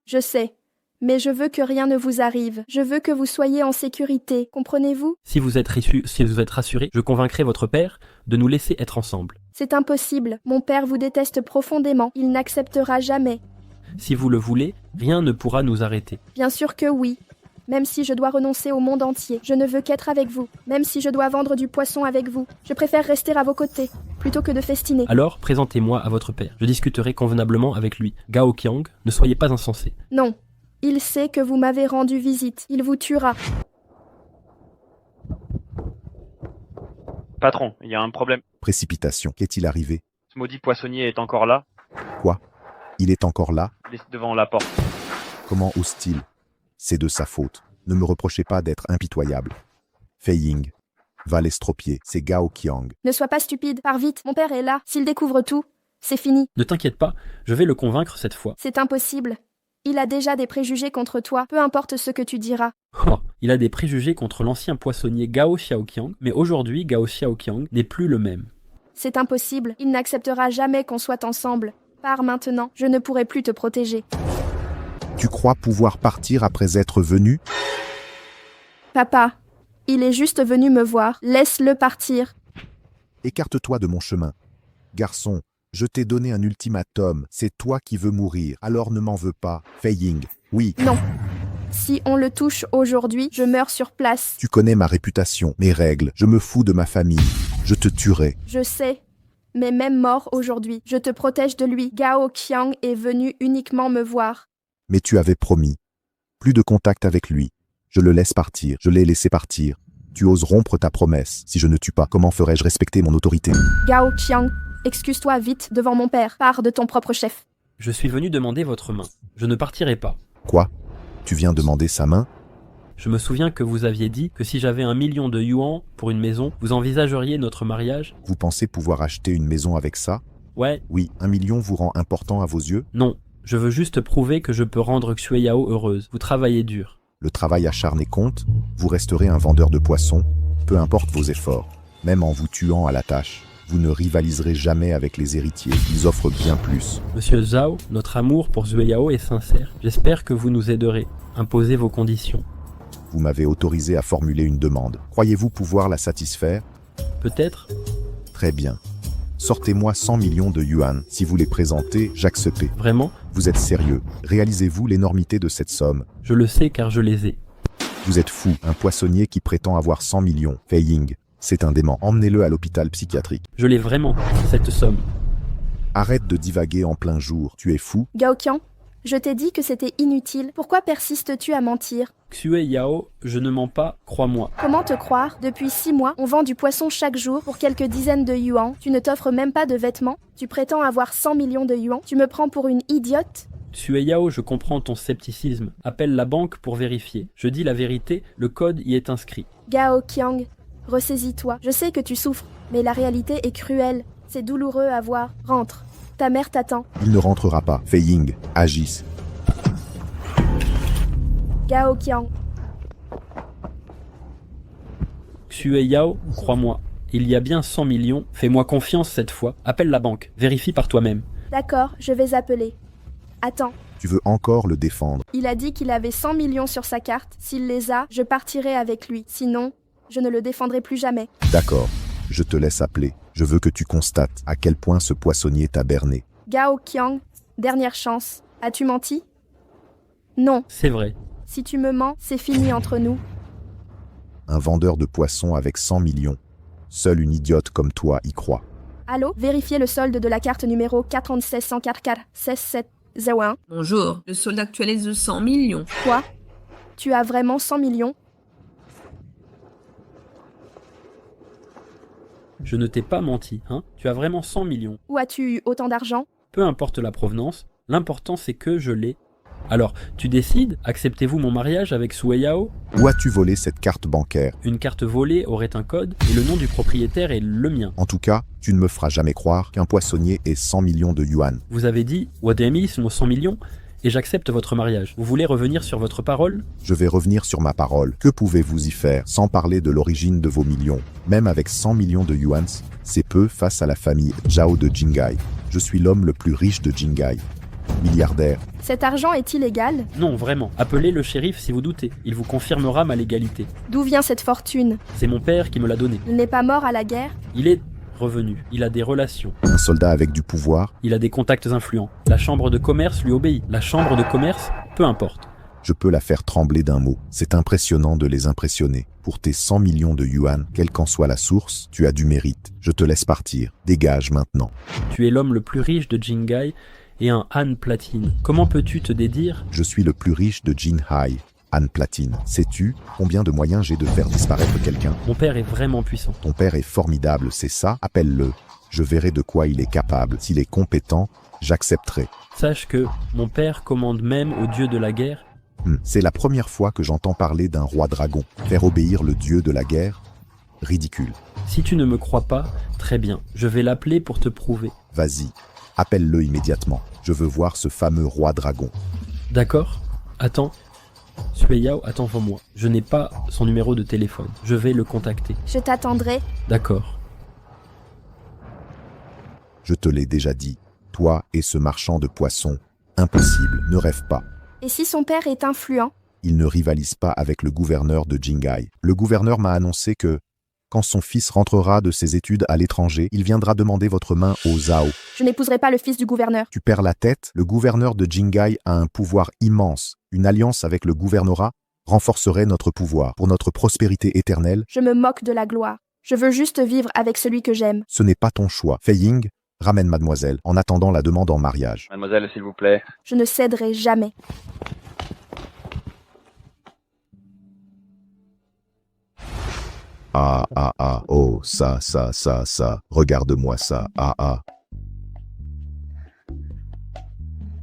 Je sais. Mais je veux que rien ne vous arrive. Je veux que vous soyez en sécurité. Comprenez-vous? Si vous êtes rassuré, je convaincrai votre père de nous laisser être ensemble. C'est impossible. Mon père vous déteste profondément. Il n'acceptera jamais. Si vous le voulez, rien ne pourra nous arrêter. Bien sûr que oui. Même si je dois renoncer au monde entier, je ne veux qu'être avec vous. Même si je dois vendre du poisson avec vous, je préfère rester à vos côtés, plutôt que de festiner. Alors, présentez-moi à votre père. Je discuterai convenablement avec lui. Gao Qiang, ne soyez pas insensé. Non. Il sait que vous m'avez rendu visite. Il vous tuera. Patron, il y a un problème. Précipitation. Qu'est-il arrivé? Ce maudit poissonnier est encore là. Quoi? Il est encore là? Il est devant la porte. Comment ose-t-il? C'est de sa faute. Ne me reprochez pas d'être impitoyable. Fei Ying va l'estropier, c'est Gao Qiang. Ne sois pas stupide, pars vite, mon père est là. S'il découvre tout, c'est fini. Ne t'inquiète pas, je vais le convaincre cette fois. C'est impossible. Il a déjà des préjugés contre toi, peu importe ce que tu diras. Oh, il a des préjugés contre l'ancien poissonnier Gao Xiaoqiang, mais aujourd'hui Gao Xiaoqiang n'est plus le même. C'est impossible, il n'acceptera jamais qu'on soit ensemble. Pars maintenant, je ne pourrai plus te protéger. Tu crois pouvoir partir après être venu? Papa, il est juste venu me voir, laisse-le partir. Écarte-toi de mon chemin. Garçon, je t'ai donné un ultimatum, c'est toi qui veux mourir, alors ne m'en veux pas. Fei Ying, oui. Non. Si on le touche aujourd'hui, je meurs sur place. Tu connais ma réputation, mes règles, je me fous de ma famille. Je te tuerai. Je sais. Mais même mort aujourd'hui, je te protège de lui. Gao Qiang est venu uniquement me voir. Mais tu avais promis. Plus de contact avec lui. Je le laisse partir, je l'ai laissé partir. Tu oses rompre ta promesse. Si je ne tue pas, comment ferais-je respecter mon autorité? Gao Qiang, excuse-toi vite devant mon père. Pars de ton propre chef. Je suis venu demander votre main. Je ne partirai pas. Quoi? Tu viens demander sa main? Je me souviens que vous aviez dit que si j'avais 1 million de yuan pour une maison, vous envisageriez notre mariage? Vous pensez pouvoir acheter une maison avec ça? Ouais. Oui, 1 million vous rend important à vos yeux? Non, je veux juste prouver que je peux rendre Sui Yao heureuse. Vous travaillez dur. Le travail acharné compte, vous resterez un vendeur de poissons, peu importe vos efforts. Même en vous tuant à la tâche, vous ne rivaliserez jamais avec les héritiers, ils offrent bien plus. Monsieur Zhao, notre amour pour Sui Yao est sincère. J'espère que vous nous aiderez. Imposez vos conditions. Vous m'avez autorisé à formuler une demande. Croyez-vous pouvoir la satisfaire? Peut-être. Très bien. Sortez-moi 100 millions de yuan. Si vous les présentez, j'accepte. Vraiment? Vous êtes sérieux? Réalisez-vous l'énormité de cette somme? Je le sais car je les ai. Vous êtes fou, un poissonnier qui prétend avoir 100 millions. Fei Ying, c'est un dément. Emmenez-le à l'hôpital psychiatrique. Je l'ai vraiment, cette somme. Arrête de divaguer en plein jour, tu es fou? Gao Qiang, je t'ai dit que c'était inutile. Pourquoi persistes-tu à mentir? Sui Yao, je ne mens pas, crois-moi. Comment te croire? Depuis 6 mois, on vend du poisson chaque jour pour quelques dizaines de yuan. Tu ne t'offres même pas de vêtements. Tu prétends avoir 100 millions de yuan. Tu me prends pour une idiote? Sui Yao, je comprends ton scepticisme. Appelle la banque pour vérifier. Je dis la vérité, le code y est inscrit. Gao Qiang, ressaisis-toi. Je sais que tu souffres, mais la réalité est cruelle. C'est douloureux à voir. Rentre. Ta mère t'attend. Il ne rentrera pas. Fei Ying, agisse. Gao Qiang. Sui Yao, crois-moi, il y a bien 100 millions. Fais-moi confiance cette fois. Appelle la banque. Vérifie par toi-même. D'accord, je vais appeler. Attends, Tu veux encore le défendre. il a dit qu'il avait 100 millions sur sa carte. S'il les a, je partirai avec lui. Sinon, je ne le défendrai plus jamais. D'accord, je te laisse appeler. Je veux que tu constates à quel point ce poissonnier t'a berné. Gao Qiang, dernière chance. As-tu menti? Non. C'est vrai. Si tu me mens, c'est fini entre nous. Un vendeur de poissons avec 100 millions. Seule une idiote comme toi y croit. Allô? Vérifiez le solde de la carte numéro 416 144 16701. Bonjour, le solde actuel est de 100 millions. Quoi? Tu as vraiment 100 millions? Je ne t'ai pas menti, hein. Tu as vraiment 100 millions. Où as-tu eu autant d'argent? Peu importe la provenance, l'important c'est que je l'ai. Alors, tu décides, acceptez-vous mon mariage avec Sue Yao? Où as-tu volé cette carte bancaire? Une carte volée aurait un code et le nom du propriétaire est le mien. En tout cas, tu ne me feras jamais croire qu'un poissonnier ait 100 millions de yuan. Vous avez dit, Wademi sont 100 millions et j'accepte votre mariage. Vous voulez revenir sur votre parole? Je vais revenir sur ma parole. Que pouvez-vous y faire, sans parler de l'origine de vos millions? Même avec 100 millions de yuan, c'est peu face à la famille Zhao de Jingai. Je suis l'homme le plus riche de Jingai. Milliardaire. Cet argent est illégal? Non, vraiment. Appelez le shérif si vous doutez. Il vous confirmera ma légalité. D'où vient cette fortune? C'est mon père qui me l'a donnée. Il n'est pas mort à la guerre? Il est revenu. Il a des relations. Un soldat avec du pouvoir. Il a des contacts influents. La chambre de commerce lui obéit. La chambre de commerce, peu importe. Je peux la faire trembler d'un mot. C'est impressionnant de les impressionner. Pour tes 100 millions de yuan, quelle qu'en soit la source, tu as du mérite. Je te laisse partir. Dégage maintenant. Tu es l'homme le plus riche de Jingai et un Han Platine. Comment peux-tu te dédire? Je suis le plus riche de Jinhai. Han Platine. Sais-tu combien de moyens j'ai de faire disparaître quelqu'un? Mon père est vraiment puissant. Ton père est formidable, c'est ça? Appelle-le. Je verrai de quoi il est capable. S'il est compétent, j'accepterai. Sache que mon père commande même au dieu de la guerre. C'est la première fois que j'entends parler d'un roi dragon. Faire obéir le dieu de la guerre? Ridicule. Si tu ne me crois pas, très bien. Je vais l'appeler pour te prouver. Vas-y. Appelle-le immédiatement. Je veux voir ce fameux roi dragon. D'accord. Attends. Sue Yao attend devant moi. Je n'ai pas son numéro de téléphone. Je vais le contacter. Je t'attendrai. D'accord. Je te l'ai déjà dit. Toi et ce marchand de poissons. Impossible. Ne rêve pas. Et si son père est influent? Il ne rivalise pas avec le gouverneur de Jingai. Le gouverneur m'a annoncé que, quand son fils rentrera de ses études à l'étranger, il viendra demander votre main au Zhao. Je n'épouserai pas le fils du gouverneur. Tu perds la tête? Le gouverneur de Jingai a un pouvoir immense. Une alliance avec le gouvernorat renforcerait notre pouvoir pour notre prospérité éternelle. Je me moque de la gloire. Je veux juste vivre avec celui que j'aime. Ce n'est pas ton choix. Fei Ying, ramène mademoiselle en attendant la demande en mariage. Mademoiselle, s'il vous plaît. Je ne céderai jamais. Oh, ça, regarde-moi ça,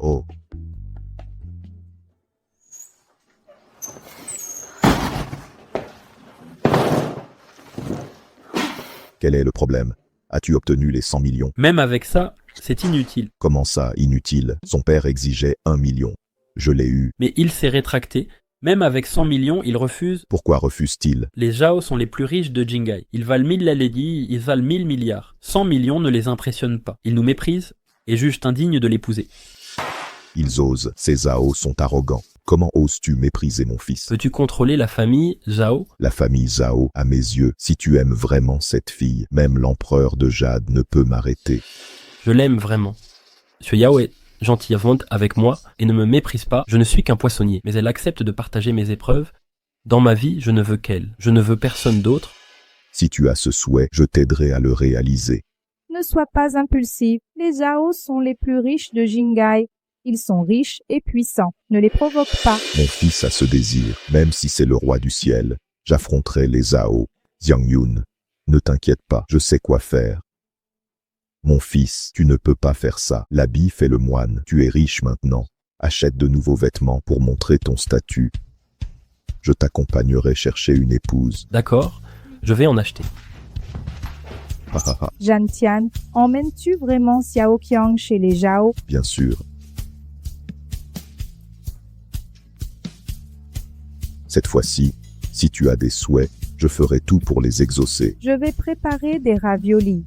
Oh. Quel est le problème? As-tu obtenu les 100 millions? Même avec ça, c'est inutile. Comment ça, inutile? Son père exigeait 1 million. Je l'ai eu. Mais il s'est rétracté. Même avec 100 millions, il refuse. Pourquoi refuse-t-il? Les Zhao sont les plus riches de Jingai. Ils valent 1000 lady, ils valent 1000 milliards. 100 millions ne les impressionnent pas. Ils nous méprisent et jugent indigne de l'épouser. Ils osent. Ces Zhao sont arrogants. Comment oses-tu mépriser mon fils? Peux-tu contrôler la famille Zhao? La famille Zhao, à mes yeux, si tu aimes vraiment cette fille, même l'empereur de Jade ne peut m'arrêter. Je l'aime vraiment. Sue Yao est gentillante avec moi et ne me méprise pas. Je ne suis qu'un poissonnier, mais elle accepte de partager mes épreuves. Dans ma vie, je ne veux qu'elle. Je ne veux personne d'autre. Si tu as ce souhait, je t'aiderai à le réaliser. Ne sois pas impulsif. Les Zhao sont les plus riches de Jingai. Ils sont riches et puissants. Ne les provoque pas. Mon fils a ce désir, même si c'est le roi du ciel. J'affronterai les Zhao. Xiang Yun, ne t'inquiète pas, je sais quoi faire. Mon fils, tu ne peux pas faire ça. L'habit fait le moine. Tu es riche maintenant. Achète de nouveaux vêtements pour montrer ton statut. Je t'accompagnerai chercher une épouse. D'accord, je vais en acheter. Zhan Tian, emmènes-tu vraiment Xiao Qiang chez les Zhao? Bien sûr. Cette fois-ci, si tu as des souhaits, je ferai tout pour les exaucer. Je vais préparer des raviolis.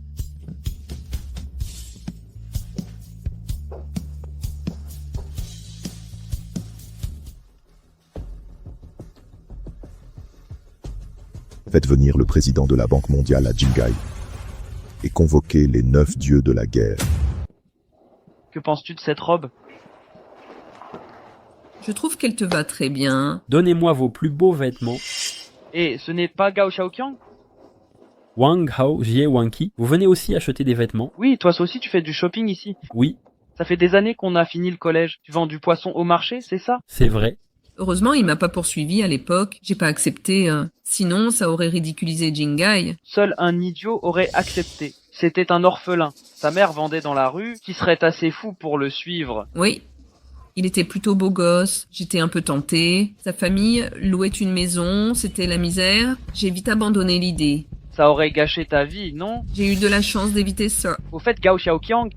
Faites venir le président de la Banque mondiale à Jingai et convoquez les 9 dieux de la guerre. Que penses-tu de cette robe? Je trouve qu'elle te va très bien. Donnez-moi vos plus beaux vêtements. Et ce n'est pas Gao Xiaoqiang? Wang Hao Jie Wanqi, vous venez aussi acheter des vêtements? Oui, toi aussi tu fais du shopping ici. Oui. Ça fait des années qu'on a fini le collège. Tu vends du poisson au marché, c'est ça? C'est vrai. Heureusement, il m'a pas poursuivi à l'époque. J'ai pas accepté. Sinon, ça aurait ridiculisé Jingai. Seul un idiot aurait accepté. C'était un orphelin. Sa mère vendait dans la rue. Qui serait assez fou pour le suivre? Oui. Il était plutôt beau gosse. J'étais un peu tentée. Sa famille louait une maison. C'était la misère. J'ai vite abandonné l'idée. Ça aurait gâché ta vie, non? J'ai eu de la chance d'éviter ça. Au fait, Gao Xiaoqiang,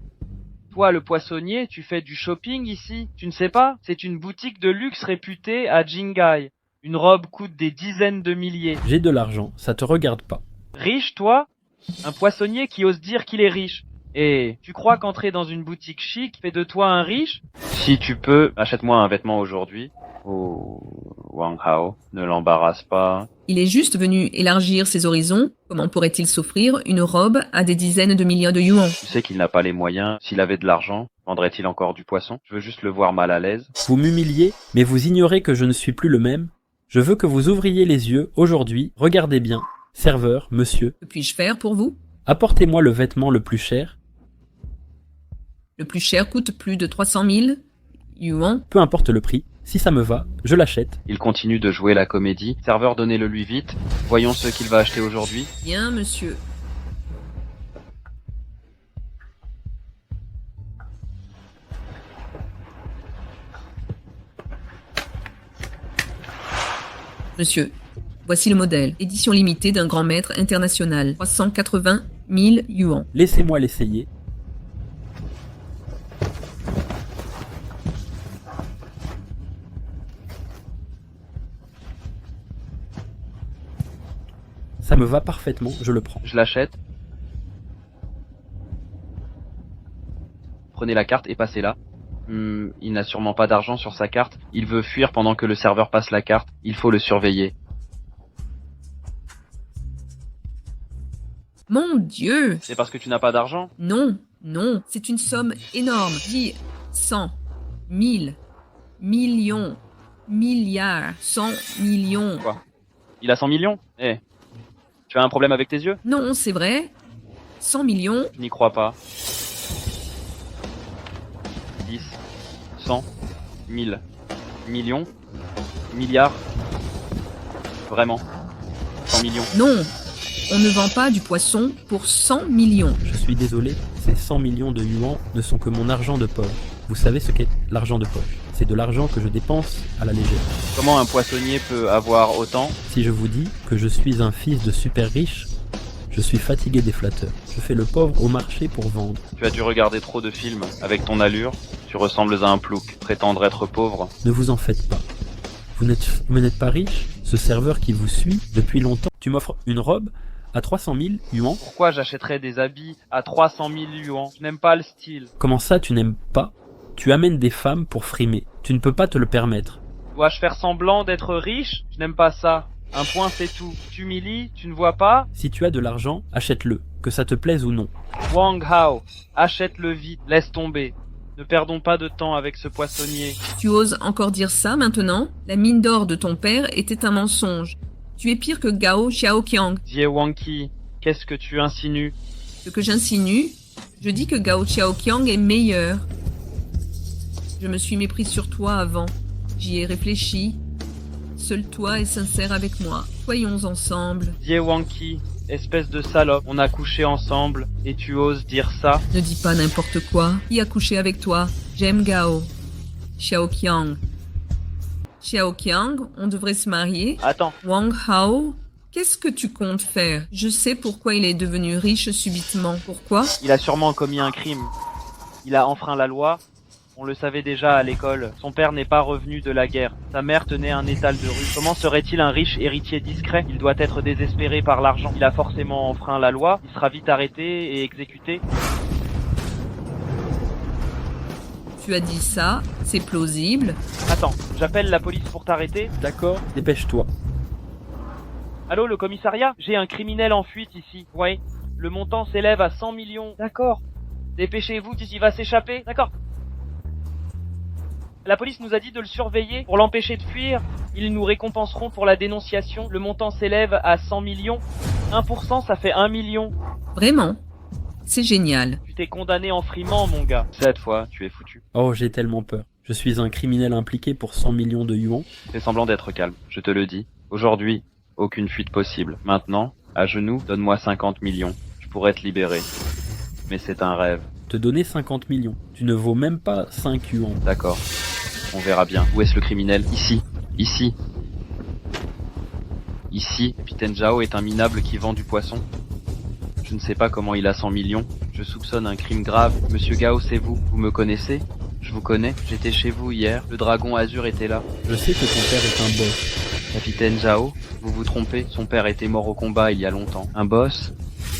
toi, le poissonnier, tu fais du shopping ici. Tu ne sais pas? C'est une boutique de luxe réputée à Jingai. Une robe coûte des dizaines de milliers. J'ai de l'argent, ça te regarde pas. Riche, toi? Un poissonnier qui ose dire qu'il est riche. Et tu crois qu'entrer dans une boutique chic fait de toi un riche? Si tu peux, achète-moi un vêtement aujourd'hui. Oh, Wang Hao, ne l'embarrasse pas. Il est juste venu élargir ses horizons. Comment pourrait-il s'offrir une robe à des dizaines de millions de yuan? Tu sais qu'il n'a pas les moyens. S'il avait de l'argent, vendrait-il encore du poisson? Je veux juste le voir mal à l'aise. Vous m'humiliez, mais vous ignorez que je ne suis plus le même. Je veux que vous ouvriez les yeux aujourd'hui. Regardez bien. Serveur, monsieur. Que puis-je faire pour vous? Apportez-moi le vêtement le plus cher. Le plus cher coûte plus de 300 000 yuan. Peu importe le prix. Si ça me va, je l'achète. Il continue de jouer la comédie. Serveur, donnez-le lui vite. Voyons ce qu'il va acheter aujourd'hui. Bien, monsieur. Monsieur, voici le modèle. Édition limitée d'un grand maître international. 380 000 yuan. Laissez-moi l'essayer. Ça me va parfaitement, je le prends. Je l'achète. Prenez la carte et passez-la. Il n'a sûrement pas d'argent sur sa carte. Il veut fuir pendant que le serveur passe la carte. Il faut le surveiller. Mon Dieu! C'est parce que tu n'as pas d'argent? Non, non, c'est une somme énorme. Dis 100, 1000, millions, milliards, 100 millions. Quoi? Il a 100 millions? Eh, tu as un problème avec tes yeux? Non, c'est vrai. 100 millions. Je n'y crois pas. 10, 100, 1000, millions, milliards. Vraiment? 100 millions? Non, on ne vend pas du poisson pour 100 millions. Je suis désolé, ces 100 millions de yuan ne sont que mon argent de poche. Vous savez ce qu'est l'argent de poche? C'est de l'argent que je dépense à la légère. Comment un poissonnier peut avoir autant? Si je vous dis que je suis un fils de super riche, je suis fatigué des flatteurs. Je fais le pauvre au marché pour vendre. Tu as dû regarder trop de films. Avec ton allure, tu ressembles à un plouc. Prétendre être pauvre. Ne vous en faites pas. Vous n'êtes pas riche? Ce serveur qui vous suit depuis longtemps, tu m'offres une robe à 300 000 yuan? Pourquoi j'achèterais des habits à 300 000 yuan? Je n'aime pas le style. Comment ça, tu n'aimes pas? Tu amènes des femmes pour frimer. Tu ne peux pas te le permettre. Dois-je faire semblant d'être riche? Je n'aime pas ça. Un point, c'est tout. Tu m'humilies, tu ne vois pas? Si tu as de l'argent, achète-le, que ça te plaise ou non. Wang Hao, achète-le vite, laisse tomber. Ne perdons pas de temps avec ce poissonnier. Tu oses encore dire ça maintenant? La mine d'or de ton père était un mensonge. Tu es pire que Gao Xiaoqiang. Jie Wanqi, qu'est-ce que tu insinues? Ce que j'insinue, je dis que Gao Xiaoqiang est meilleur. Je me suis méprise sur toi avant. J'y ai réfléchi. Seul toi est sincère avec moi. Soyons ensemble. Jie Wanqi, espèce de salope, on a couché ensemble et tu oses dire ça? Ne dis pas n'importe quoi. Qui a couché avec toi? J'aime Gao Xiaoqiang. Xiaoqiang, on devrait se marier. Attends. Wang Hao, qu'est-ce que tu comptes faire? Je sais pourquoi il est devenu riche subitement. Pourquoi? Il a sûrement commis un crime. Il a enfreint la loi. On le savait déjà à l'école. Son père n'est pas revenu de la guerre. Sa mère tenait un étal de rue. Comment serait-il un riche héritier discret? Il doit être désespéré par l'argent. Il a forcément enfreint la loi. Il sera vite arrêté et exécuté. Tu as dit ça, c'est plausible. Attends, j'appelle la police pour t'arrêter. D'accord, dépêche-toi. Allô, le commissariat? J'ai un criminel en fuite ici. Ouais. Le montant s'élève à 100 millions. D'accord. Dépêchez-vous, il va s'échapper. D'accord. La police nous a dit de le surveiller pour l'empêcher de fuir. Ils nous récompenseront pour la dénonciation. Le montant s'élève à 100 millions. 1%, ça fait 1 million. Vraiment? C'est génial. Tu t'es condamné en frimant, mon gars. Cette fois, tu es foutu. Oh, j'ai tellement peur. Je suis un criminel impliqué pour 100 millions de yuans. Fais semblant d'être calme, je te le dis. Aujourd'hui, aucune fuite possible. Maintenant, à genoux, donne-moi 50 millions. Je pourrais te libérer. Mais c'est un rêve. Te donner 50 millions. Tu ne vaux même pas 5 yuans. D'accord. On verra bien. Où est-ce le criminel? Ici. Ici. Ici, Capitaine Zhao est un minable qui vend du poisson. Je ne sais pas comment il a 100 millions. Je soupçonne un crime grave. Monsieur Gao, c'est vous. Vous me connaissez? Je vous connais. J'étais chez vous hier. Le dragon azur était là. Je sais que ton père est un boss. Capitaine Zhao, vous vous trompez. Son père était mort au combat il y a longtemps. Un boss?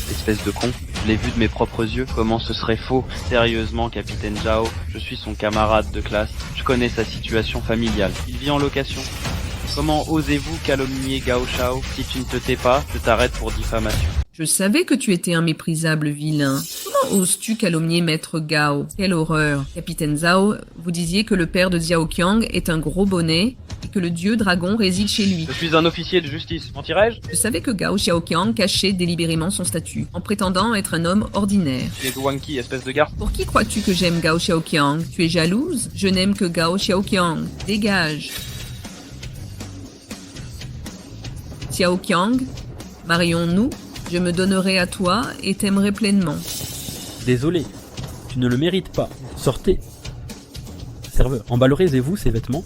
Espèce de con. Je l'ai vu de mes propres yeux. Comment ce serait faux? Sérieusement, Capitaine Zhao, je suis son camarade de classe. Je connais sa situation familiale. Il vit en location. Comment osez-vous calomnier Gao Shao? Si tu ne te tais pas, je t'arrête pour diffamation. Je savais que tu étais un méprisable vilain. Comment oses-tu calomnier Maître Gao? Quelle horreur. Capitaine Zhao, vous disiez que le père de Xiao Qiang est un gros bonnet et que le dieu dragon réside chez lui. Je suis un officier de justice. Mentirais-je? Je savais que Gao Xiaoqiang cachait délibérément son statut, en prétendant être un homme ordinaire. Tu es Wanki, espèce de garce. Pour qui crois-tu que j'aime Gao Xiaoqiang? Tu es jalouse? Je n'aime que Gao Xiaoqiang. Dégage. Xiaoqiang, marions-nous? Je me donnerai à toi et t'aimerai pleinement. Désolé, tu ne le mérites pas. Sortez. Serveur, emballeriez-vous ces vêtements?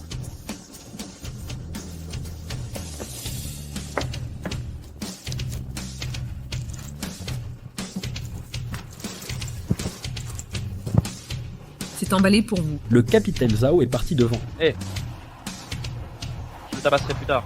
C'est emballé pour vous. Le capitaine Zhao est parti devant. Hé, je le tabasserai plus tard.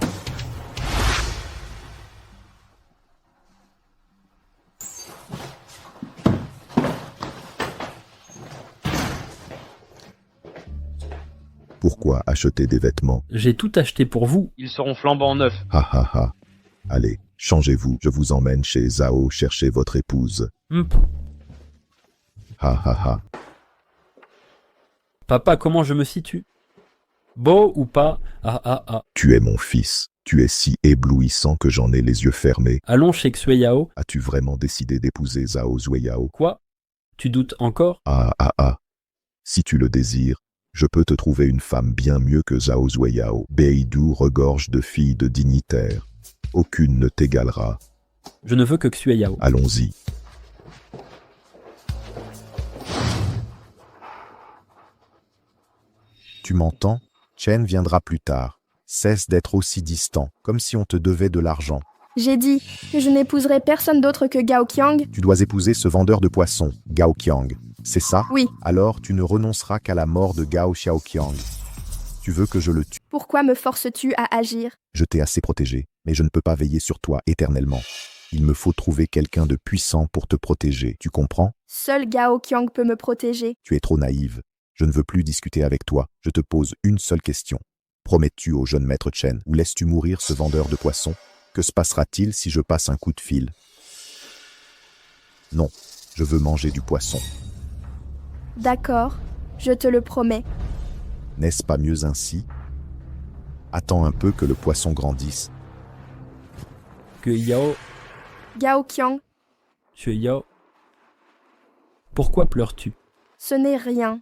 Pourquoi acheter des vêtements? J'ai tout acheté pour vous. Ils seront flambant neufs. Ha ha ha. Allez, changez-vous, je vous emmène chez Zhao chercher votre épouse. Ha ha ha. Papa, comment je me situe? Beau ou pas? Ah ah ah. Tu es mon fils. Tu es si éblouissant que j'en ai les yeux fermés. Allons chez Xueyao. As-tu vraiment décidé d'épouser Zhao Zuiyao? Quoi? Tu doutes encore? Ah ah ah. Si tu le désires, je peux te trouver une femme bien mieux que Zhao Zuiyao. Beidou regorge de filles de dignitaires. Aucune ne t'égalera. Je ne veux que Xueyao. Allons-y. Tu m'entends? Chen viendra plus tard. Cesse d'être aussi distant, comme si on te devait de l'argent. J'ai dit que je n'épouserai personne d'autre que Gao Qiang. Tu dois épouser ce vendeur de poissons, Gao Qiang. C'est ça? Oui. Alors tu ne renonceras qu'à la mort de Gao Xiaoqiang. Tu veux que je le tue? Pourquoi me forces-tu à agir? Je t'ai assez protégé, mais je ne peux pas veiller sur toi éternellement. Il me faut trouver quelqu'un de puissant pour te protéger, tu comprends? Seul Gao Qiang peut me protéger. Tu es trop naïve. Je ne veux plus discuter avec toi. Je te pose une seule question. Promets-tu au jeune maître Chen ou laisses-tu mourir ce vendeur de poissons? Que se passera-t-il si je passe un coup de fil? Non, je veux manger du poisson. D'accord, je te le promets. N'est-ce pas mieux ainsi? Attends un peu que le poisson grandisse. Que Yao... Gao Qiang, Xueyao... Pourquoi pleures-tu? ce n'est rien.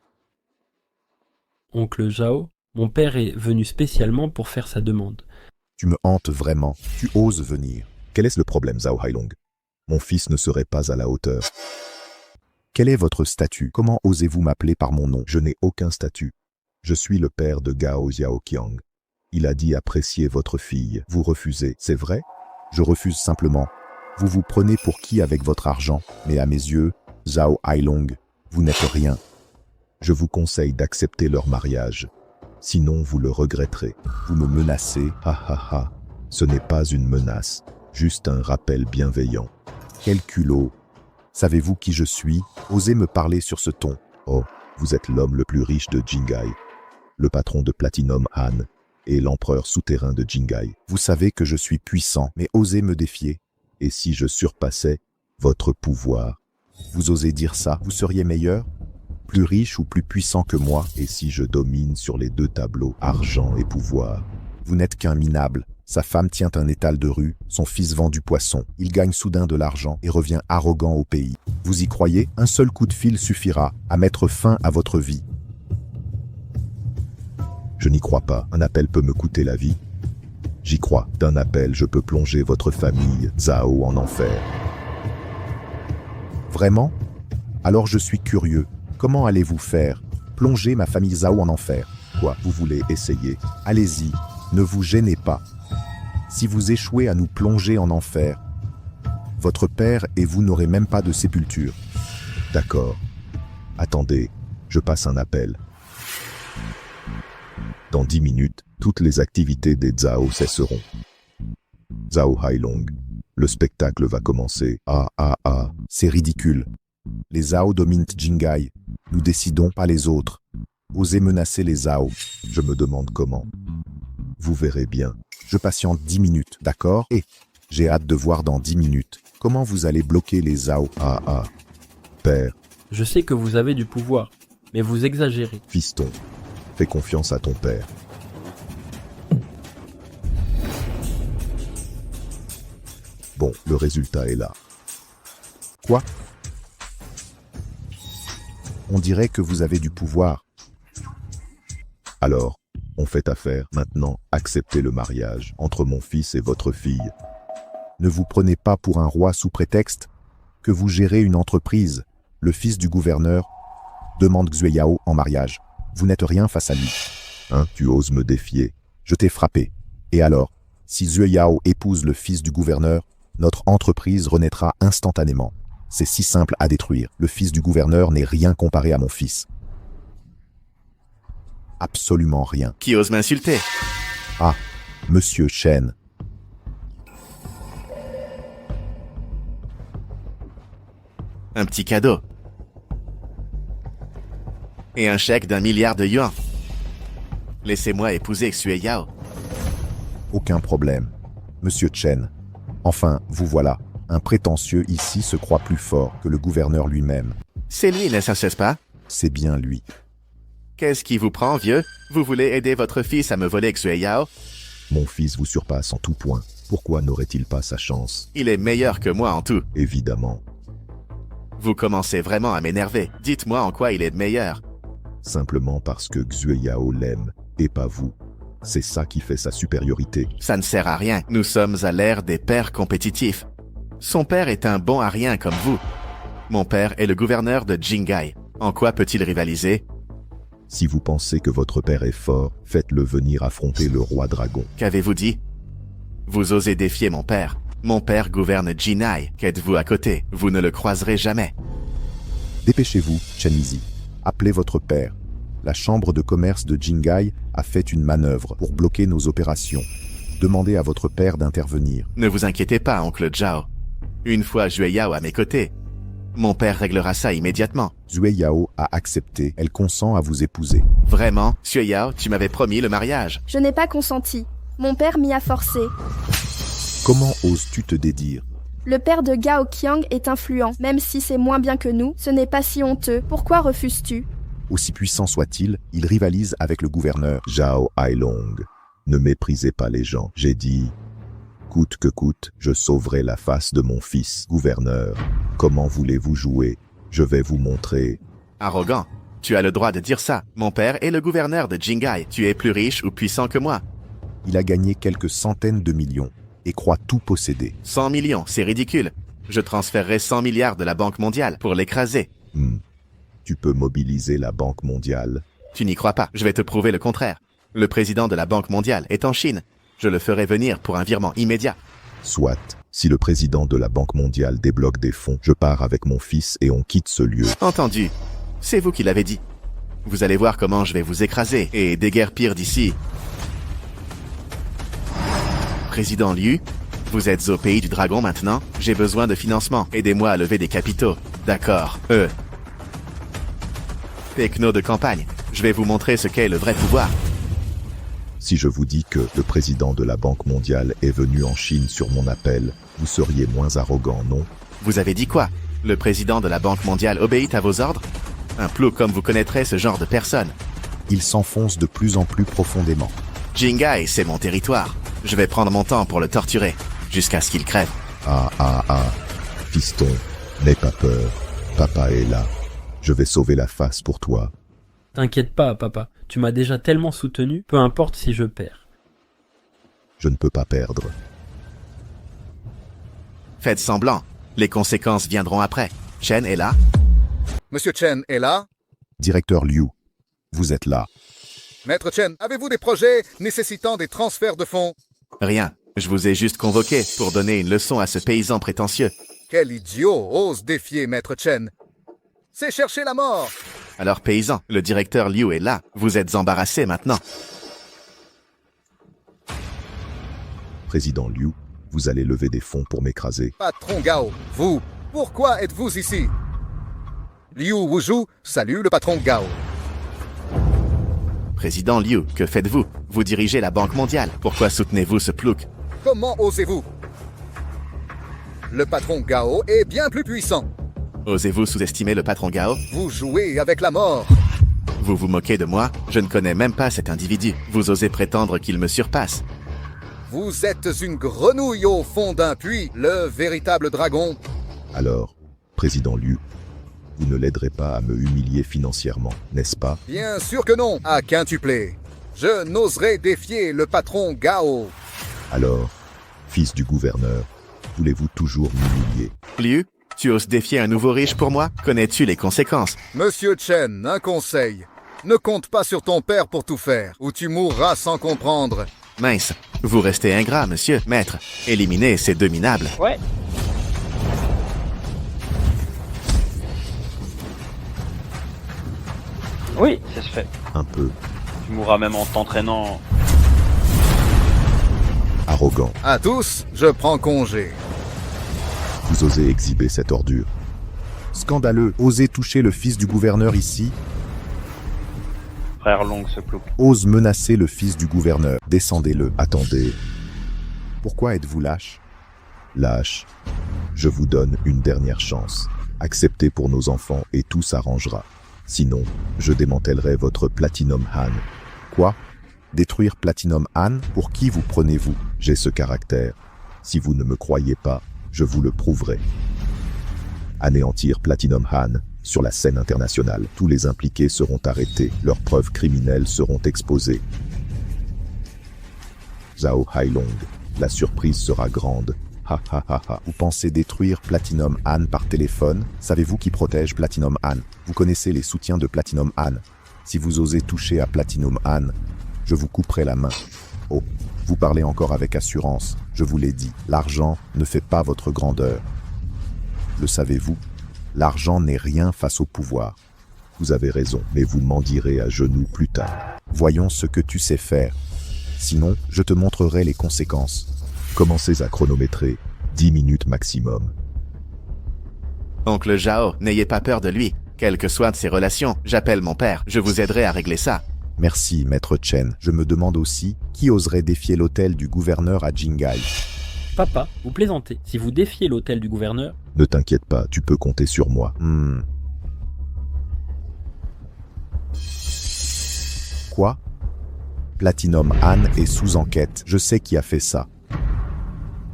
Oncle Zhao, mon père est venu spécialement pour faire sa demande. Tu me hantes vraiment. Tu oses venir. Quel est le problème, Zhao Hailong? Mon fils ne serait pas à la hauteur. Quel est votre statut? Comment osez-vous m'appeler par mon nom? Je n'ai aucun statut. Je suis le père de Gao Xiaoqiang. Il a dit apprécier votre fille. Vous refusez, c'est vrai? Je refuse simplement. Vous vous prenez pour qui avec votre argent? Mais à mes yeux, Zhao Hailong, vous n'êtes rien. Je vous conseille d'accepter leur mariage. Sinon, vous le regretterez. Vous me menacez, ha ha ha. Ce n'est pas une menace, juste un rappel bienveillant. Quel culot! Savez-vous qui je suis? Osez me parler sur ce ton. Oh, vous êtes l'homme le plus riche de Jingai, le patron de Platinum Han. et l'empereur souterrain de Jingai. Vous savez que je suis puissant, mais osez me défier. Et si je surpassais votre pouvoir? Vous osez dire ça? Vous seriez meilleur? Plus riche ou plus puissant que moi? Et si je domine sur les deux tableaux, argent et pouvoir? Vous n'êtes qu'un minable. Sa femme tient un étal de rue, son fils vend du poisson. Il gagne soudain de l'argent et revient arrogant au pays. Vous y croyez? Un seul coup de fil suffira à mettre fin à votre vie. Je n'y crois pas. Un appel peut me coûter la vie. J'y crois. D'un appel, je peux plonger votre famille, Zhao, en enfer. Vraiment? Alors je suis curieux. Comment allez-vous faire? Plonger ma famille Zhao en enfer? Quoi? Vous voulez essayer? Allez-y, ne vous gênez pas. Si vous échouez à nous plonger en enfer, votre père et vous n'aurez même pas de sépulture. D'accord. Attendez, je passe un appel. Dans 10 minutes, toutes les activités des Zhao cesseront. Zhao Hailong, le spectacle va commencer. C'est ridicule. Les Zhao dominent Jingai. Nous décidons, pas les autres. Osez menacer les Zhao. Je me demande comment. Vous verrez bien. Je patiente 10 minutes, d'accord? Et j'ai hâte de voir dans 10 minutes. Comment vous allez bloquer les Zhao? Père. Je sais que vous avez du pouvoir, mais vous exagérez. Fiston, fais confiance à ton père. Bon, le résultat est là. Quoi? On dirait que vous avez du pouvoir. Alors, on fait affaire. Maintenant, acceptez le mariage entre mon fils et votre fille. Ne vous prenez pas pour un roi sous prétexte que vous gérez une entreprise. Le fils du gouverneur demande Xueyao en mariage. Vous n'êtes rien face à lui. Tu oses me défier? Je t'ai frappé. Et alors, si Xueyao épouse le fils du gouverneur, notre entreprise renaîtra instantanément. C'est si simple à détruire. Le fils du gouverneur n'est rien comparé à mon fils. Absolument rien. Qui ose m'insulter? Monsieur Chen. Un petit cadeau. Et un chèque d'1 milliard de yuan. Laissez-moi épouser Xueyao. Aucun problème. Monsieur Chen. Enfin, vous voilà. Un prétentieux ici se croit plus fort que le gouverneur lui-même. C'est lui, ne cesse pas? C'est bien lui. Qu'est-ce qui vous prend, vieux? Vous voulez aider votre fils à me voler Xueyao? Mon fils vous surpasse en tout point. Pourquoi n'aurait-il pas sa chance? Il est meilleur que moi en tout. Évidemment. Vous commencez vraiment à m'énerver. Dites-moi en quoi il est meilleur. Simplement parce que Xueyao l'aime, et pas vous. C'est ça qui fait sa supériorité. Ça ne sert à rien. Nous sommes à l'ère des pères compétitifs. Son père est un bon à rien comme vous. Mon père est le gouverneur de Jingai. En quoi peut-il rivaliser? Si vous pensez que votre père est fort, faites-le venir affronter le roi dragon. Qu'avez-vous dit? Vous osez défier mon père. Mon père gouverne Jinai. Qu'êtes-vous à côté? Vous ne le croiserez jamais. Dépêchez-vous, Chenizi. Appelez votre père. La chambre de commerce de Jingai a fait une manœuvre pour bloquer nos opérations. Demandez à votre père d'intervenir. Ne vous inquiétez pas, oncle Zhao. Une fois Xueyao à mes côtés, mon père réglera ça immédiatement. Xueyao a accepté. Elle consent à vous épouser. Vraiment? Xueyao, tu m'avais promis le mariage. Je n'ai pas consenti. Mon père m'y a forcé. Comment oses-tu te dédire? Le père de Gao Qiang est influent. Même si c'est moins bien que nous, ce n'est pas si honteux. Pourquoi refuses-tu? Aussi puissant soit-il, il rivalise avec le gouverneur. Zhao Hailong, ne méprisez pas les gens. J'ai dit, coûte que coûte, je sauverai la face de mon fils, gouverneur. Comment voulez-vous jouer? Je vais vous montrer. Arrogant. Tu as le droit de dire ça. Mon père est le gouverneur de Jingai. Tu es plus riche ou puissant que moi. Il a gagné quelques centaines de millions et croit tout posséder. 100 millions, c'est ridicule. Je transférerai 100 milliards de la Banque mondiale pour l'écraser. Tu peux mobiliser la Banque mondiale. Tu n'y crois pas. Je vais te prouver le contraire. Le président de la Banque mondiale est en Chine. Je le ferai venir pour un virement immédiat. Soit. Si le président de la Banque mondiale débloque des fonds, je pars avec mon fils et on quitte ce lieu. Entendu. C'est vous qui l'avez dit. Vous allez voir comment je vais vous écraser et déguerpir d'ici. Président Liu, vous êtes au pays du dragon maintenant? J'ai besoin de financement. Aidez-moi à lever des capitaux. D'accord. Techno de campagne. Je vais vous montrer ce qu'est le vrai pouvoir. Si je vous dis que le président de la Banque mondiale est venu en Chine sur mon appel, vous seriez moins arrogant, non? Vous avez dit quoi? Le président de la Banque mondiale obéit à vos ordres? Un plouc comme vous connaîtrez ce genre de personne. Il s'enfonce de plus en plus profondément. Jingai, c'est mon territoire. Je vais prendre mon temps pour le torturer, jusqu'à ce qu'il crève. Fiston, n'aie pas peur. Papa est là. Je vais sauver la face pour toi. T'inquiète pas, papa. Tu m'as déjà tellement soutenu, peu importe si je perds. Je ne peux pas perdre. Faites semblant. Les conséquences viendront après. Chen est là? Monsieur Chen est là? Directeur Liu, vous êtes là. Maître Chen, avez-vous des projets nécessitant des transferts de fonds? Rien. Je vous ai juste convoqué pour donner une leçon à ce paysan prétentieux. Quel idiot ose défier Maître Chen? C'est chercher la mort! Alors paysan, le directeur Liu est là. Vous êtes embarrassé maintenant. Président Liu, vous allez lever des fonds pour m'écraser. Patron Gao, vous, pourquoi êtes-vous ici? Liu Wuzhu salue le patron Gao. Président Liu, que faites-vous? Vous dirigez la Banque mondiale. Pourquoi soutenez-vous ce plouc? Comment osez-vous? Le patron Gao est bien plus puissant. Osez-vous sous-estimer le patron Gao? Vous jouez avec la mort. Vous vous moquez de moi? Je ne connais même pas cet individu. Vous osez prétendre qu'il me surpasse. Vous êtes une grenouille au fond d'un puits, le véritable dragon. Alors, Président Liu, vous ne l'aiderez pas à me humilier financièrement, n'est-ce pas? Bien sûr que non, à quintuplé. Je n'oserais défier le patron Gao. Alors, fils du gouverneur, voulez-vous toujours m'humilier? Liu, tu oses défier un nouveau riche pour moi? Connais-tu les conséquences? Monsieur Chen, un conseil. Ne compte pas sur ton père pour tout faire, ou tu mourras sans comprendre. Mince, vous restez ingrat, monsieur, maître. Éliminez ces deux minables. Ouais. Oui, ça se fait. Un peu. Tu mourras même en t'entraînant. Arrogant. À tous, je prends congé. Vous osez exhiber cette ordure. Scandaleux, osez toucher le fils du gouverneur ici. Frère Long, ce plouc. Ose menacer le fils du gouverneur. Descendez-le. Attendez. Pourquoi êtes-vous lâche? Lâche. Je vous donne une dernière chance. Acceptez pour nos enfants et tout s'arrangera. Sinon, je démantèlerai votre Platinum Han. Quoi? Détruire Platinum Han? Pour qui vous prenez-vous? J'ai ce caractère. Si vous ne me croyez pas, je vous le prouverai. Anéantir Platinum Han. Sur la scène internationale, tous les impliqués seront arrêtés, leurs preuves criminelles seront exposées. Zhao Hailong, la surprise sera grande. Ha ha ha ha. Vous pensez détruire Platinum Han par téléphone? Savez-vous qui protège Platinum Han? Vous connaissez les soutiens de Platinum Han. Si vous osez toucher à Platinum Han, je vous couperai la main. Oh, vous parlez encore avec assurance. Je vous l'ai dit, l'argent ne fait pas votre grandeur. Le savez-vous? L'argent n'est rien face au pouvoir. Vous avez raison, mais vous m'en direz à genoux plus tard. Voyons ce que tu sais faire. Sinon, je te montrerai les conséquences. Commencez à chronométrer. 10 minutes maximum. Oncle Zhao, n'ayez pas peur de lui. Quelles que soient ses relations, j'appelle mon père. Je vous aiderai à régler ça. Merci, maître Chen. Je me demande aussi qui oserait défier l'hôtel du gouverneur à Jingai. Papa, vous plaisantez. Si vous défiez l'hôtel du gouverneur... Ne t'inquiète pas, tu peux compter sur moi. Quoi? Platinum Han est sous enquête. Je sais qui a fait ça.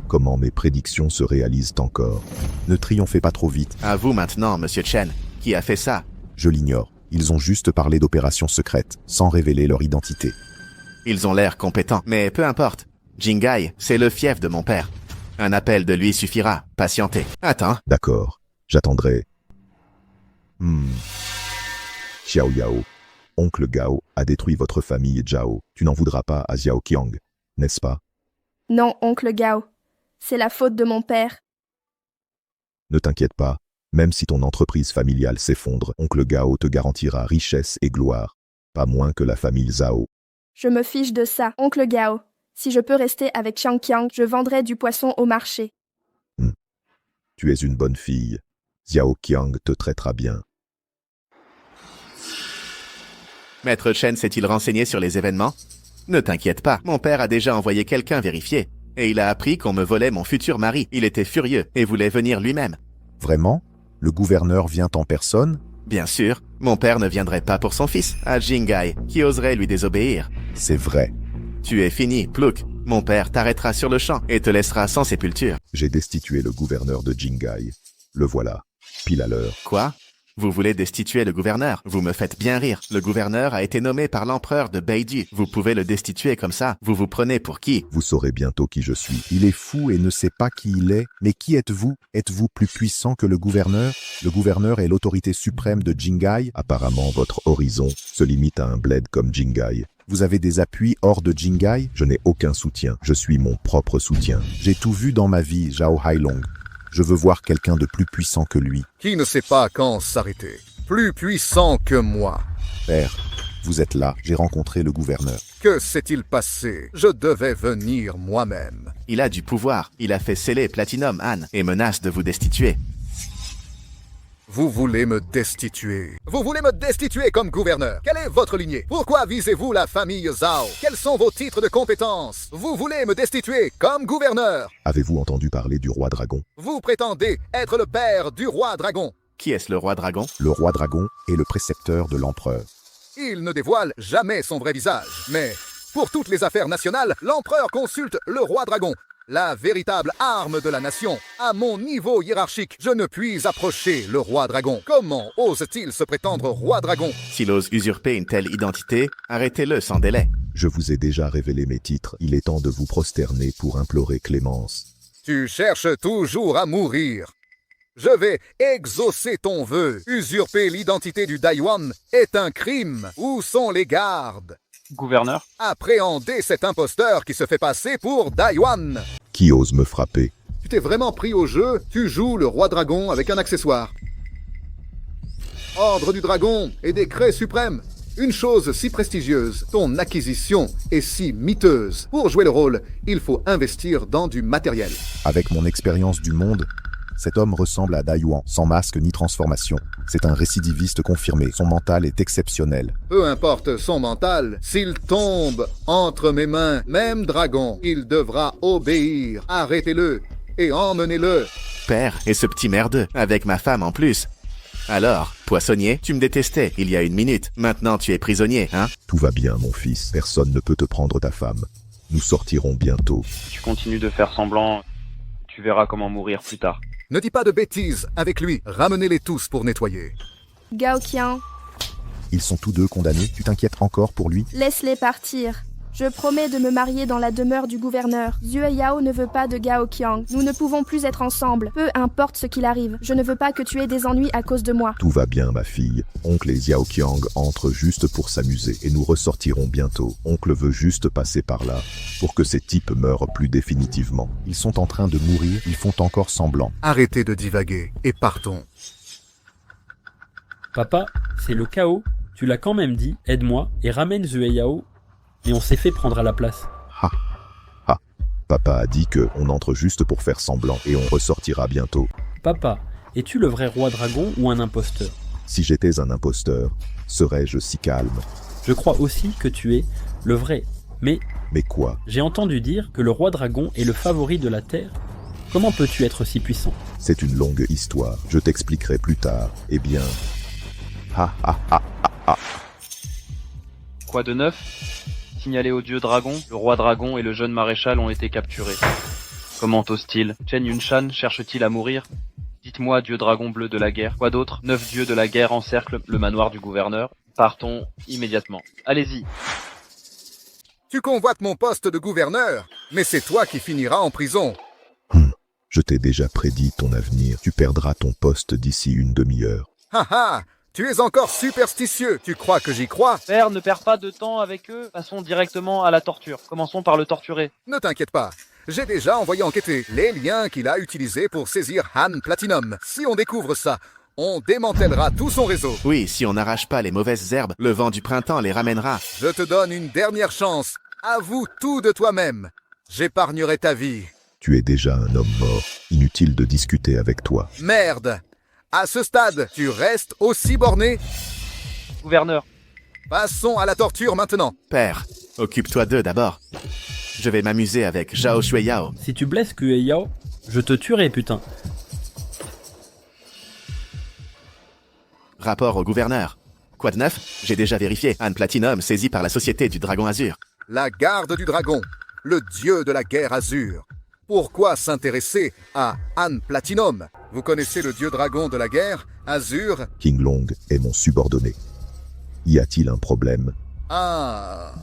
Comment mes prédictions se réalisent encore? Ne triomphez pas trop vite. À vous maintenant, monsieur Chen. Qui a fait ça? Je l'ignore. Ils ont juste parlé d'opérations secrètes, sans révéler leur identité. Ils ont l'air compétents, mais peu importe. Jingai, c'est le fief de mon père. Un appel de lui suffira. Patientez. Attends. D'accord. J'attendrai. Xiao Yao. Oncle Gao a détruit votre famille Zhao. Tu n'en voudras pas à Xiao Qiang, n'est-ce pas? Non, oncle Gao. C'est la faute de mon père. Ne t'inquiète pas. Même si ton entreprise familiale s'effondre, oncle Gao te garantira richesse et gloire. Pas moins que la famille Zhao. Je me fiche de ça, oncle Gao. Si je peux rester avec Xiang Qiang, je vendrai du poisson au marché. Tu es une bonne fille. Xiao Qiang te traitera bien. Maître Chen s'est-il renseigné sur les événements? Ne t'inquiète pas, mon père a déjà envoyé quelqu'un vérifier. Et il a appris qu'on me volait mon futur mari. Il était furieux et voulait venir lui-même. Vraiment? Le gouverneur vient en personne? Bien sûr, mon père ne viendrait pas pour son fils, à Jingai, qui oserait lui désobéir. C'est vrai. Tu es fini, Plouk. Mon père t'arrêtera sur le champ et te laissera sans sépulture. J'ai destitué le gouverneur de Jingai. Le voilà, pile à l'heure. Quoi? Vous voulez destituer le gouverneur? Vous me faites bien rire. Le gouverneur a été nommé par l'empereur de Beidou. Vous pouvez le destituer comme ça. Vous vous prenez pour qui? Vous saurez bientôt qui je suis. Il est fou et ne sait pas qui il est. Mais qui êtes-vous? Êtes-vous plus puissant que le gouverneur? Le gouverneur est l'autorité suprême de Jingai. Apparemment, votre horizon se limite à un bled comme Jingai. Vous avez des appuis hors de Jingai? Je n'ai aucun soutien. Je suis mon propre soutien. J'ai tout vu dans ma vie, Zhao Hailong. Je veux voir quelqu'un de plus puissant que lui. Qui ne sait pas quand s'arrêter? Plus puissant que moi. Père, vous êtes là, j'ai rencontré le gouverneur. Que s'est-il passé? Je devais venir moi-même. Il a du pouvoir. Il a fait sceller Platinum Anne et menace de vous destituer. Vous voulez me destituer? Vous voulez me destituer comme gouverneur? Quelle est votre lignée? Pourquoi visez-vous la famille Zhao? Quels sont vos titres de compétence? Vous voulez me destituer comme gouverneur? Avez-vous entendu parler du roi dragon? Vous prétendez être le père du roi dragon. Qui est-ce le roi dragon? Le roi dragon est le précepteur de l'empereur. Il ne dévoile jamais son vrai visage. Mais pour toutes les affaires nationales, l'empereur consulte le roi dragon. La véritable arme de la nation. À mon niveau hiérarchique, je ne puis approcher le roi dragon. Comment ose-t-il se prétendre roi dragon? S'il ose usurper une telle identité, arrêtez-le sans délai. Je vous ai déjà révélé mes titres. Il est temps de vous prosterner pour implorer clémence. Tu cherches toujours à mourir. Je vais exaucer ton vœu. Usurper l'identité du Daiyuan est un crime. Où sont les gardes? Gouverneur? Appréhendez cet imposteur qui se fait passer pour Daiyuan. Qui ose me frapper? Tu t'es vraiment pris au jeu? Tu joues le roi dragon avec un accessoire. Ordre du dragon et décret suprême. Une chose si prestigieuse, ton acquisition est si miteuse. Pour jouer le rôle, il faut investir dans du matériel. Avec mon expérience du monde, cet homme ressemble à Daiyuan, sans masque ni transformation. C'est un récidiviste confirmé. Son mental est exceptionnel. Peu importe son mental, s'il tombe entre mes mains, même dragon, il devra obéir. Arrêtez-le et emmenez-le. Père, et ce petit merdeux, avec ma femme en plus. Alors, poissonnier, tu me détestais il y a 1 minute. Maintenant tu es prisonnier, hein? Tout va bien, mon fils. Personne ne peut te prendre ta femme. Nous sortirons bientôt. Tu continues de faire semblant, tu verras comment mourir plus tard. Ne dis pas de bêtises avec lui. Ramenez-les tous pour nettoyer. Gao Qiang, Ils sont tous deux condamnés. Tu t'inquiètes encore pour lui? laisse-les partir. Je promets de me marier dans la demeure du gouverneur. Zue Yao ne veut pas de Gao Qiang. Nous ne pouvons plus être ensemble. Peu importe ce qu'il arrive. Je ne veux pas que tu aies des ennuis à cause de moi. Tout va bien, ma fille. Oncle et Xiao Qiang entrent juste pour s'amuser et nous ressortirons bientôt. Oncle veut juste passer par là pour que ces types meurent plus définitivement. Ils sont en train de mourir. Ils font encore semblant. Arrêtez de divaguer et partons. Papa, c'est le chaos. Tu l'as quand même dit. Aide-moi et ramène Zue Yao. Et on s'est fait prendre à la place. Ha, ha. Papa a dit que on entre juste pour faire semblant et on ressortira bientôt. Papa, es-tu le vrai roi dragon ou un imposteur? Si j'étais un imposteur, serais-je si calme? Je crois aussi que tu es le vrai. Mais quoi? J'ai entendu dire que le roi dragon est le favori de la Terre. Comment peux-tu être si puissant? C'est une longue histoire. Je t'expliquerai plus tard. Eh bien... Ha ha ha ha ha. Quoi de neuf? Signalé au dieu dragon, le roi dragon et le jeune maréchal ont été capturés. Comment ose-t-il? Chen Yunshan cherche-t-il à mourir? Dites-moi, dieu dragon bleu de la guerre. Quoi d'autre? 9 dieux de la guerre encerclent le manoir du gouverneur. Partons immédiatement. Allez-y. Tu convoites mon poste de gouverneur, mais c'est toi qui finiras en prison. Je t'ai déjà prédit ton avenir. Tu perdras ton poste d'ici 1 demi-heure. Ha ha! Tu es encore superstitieux. Tu crois que j'y crois? Père, ne perds pas de temps avec eux. Passons directement à la torture. Commençons par le torturer. Ne t'inquiète pas. J'ai déjà envoyé enquêter les liens qu'il a utilisés pour saisir Han Platinum. Si on découvre ça, on démantèlera tout son réseau. Oui, si on n'arrache pas les mauvaises herbes, le vent du printemps les ramènera. Je te donne une dernière chance. Avoue tout de toi-même. J'épargnerai ta vie. Tu es déjà un homme mort. Inutile de discuter avec toi. Merde! À ce stade, tu restes aussi borné? Gouverneur. Passons à la torture maintenant. Père, Occupe-toi d'eux d'abord. Je vais m'amuser avec Zhao Xueyao. Si tu blesses Xueyao, je te tuerai, putain. Rapport au gouverneur. Quoi de neuf? J'ai déjà vérifié. Anne Platinum saisie par la Société du Dragon Azur. La garde du dragon, le dieu de la guerre azur. Pourquoi s'intéresser à Anne Platinum? Vous connaissez le dieu dragon de la guerre, Azur? King Long est mon subordonné. Y a-t-il un problème? Ah,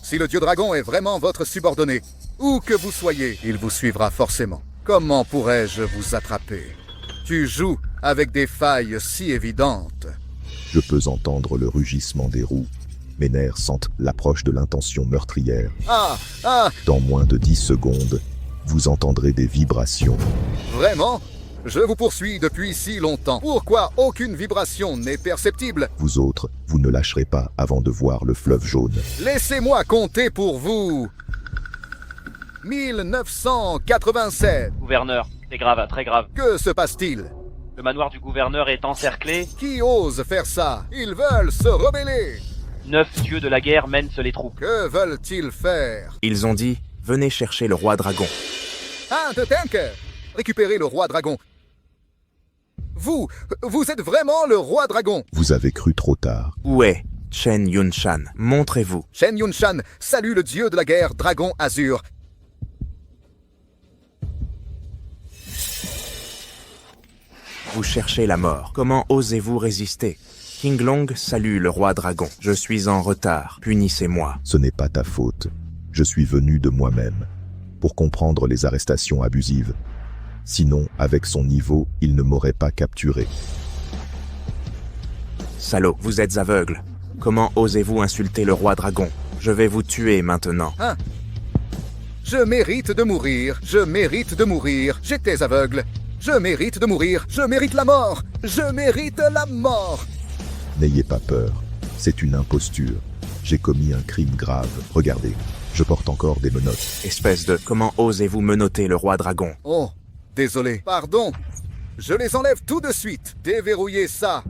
si le dieu dragon est vraiment votre subordonné, où que vous soyez, il vous suivra forcément. Comment pourrais-je vous attraper? Tu joues avec des failles si évidentes. Je peux entendre le rugissement des roues. Mes nerfs sentent l'approche de l'intention meurtrière. Dans moins de 10 secondes, vous entendrez des vibrations. Vraiment? Je vous poursuis depuis si longtemps. Pourquoi aucune vibration n'est perceptible? Vous autres, vous ne lâcherez pas avant de voir le fleuve jaune. Laissez-moi compter pour vous. 1987. Gouverneur, c'est grave, très grave. Que se passe-t-il? Le manoir du gouverneur est encerclé. Qui ose faire ça? Ils veulent se rebeller. 9 dieux de la guerre mènent les troupes. Que veulent-ils faire? Ils ont dit, venez chercher le roi dragon. Ah, de tanker! Récupérez le roi dragon. Vous êtes vraiment le roi dragon. Vous avez cru trop tard. Où est Chen Yunshan? Montrez-vous. Chen Yunshan salue le dieu de la guerre, dragon azur. Vous cherchez la mort. Comment osez-vous résister? King Long salue le roi dragon. Je suis en retard. Punissez-moi. Ce n'est pas ta faute. Je suis venu de moi-même pour comprendre les arrestations abusives. Sinon, avec son niveau, il ne m'aurait pas capturé. Salaud, vous êtes aveugle. Comment osez-vous insulter le roi dragon? Je vais vous tuer maintenant. Hein? Je mérite de mourir. Je mérite de mourir. J'étais aveugle. Je mérite de mourir. Je mérite la mort. Je mérite la mort. N'ayez pas peur. C'est une imposture. J'ai commis un crime grave. Regardez, je porte encore des menottes. Espèce de... Comment osez-vous menotter le roi dragon? Oh, désolé. Pardon. Je les enlève tout de suite. Déverrouillez ça.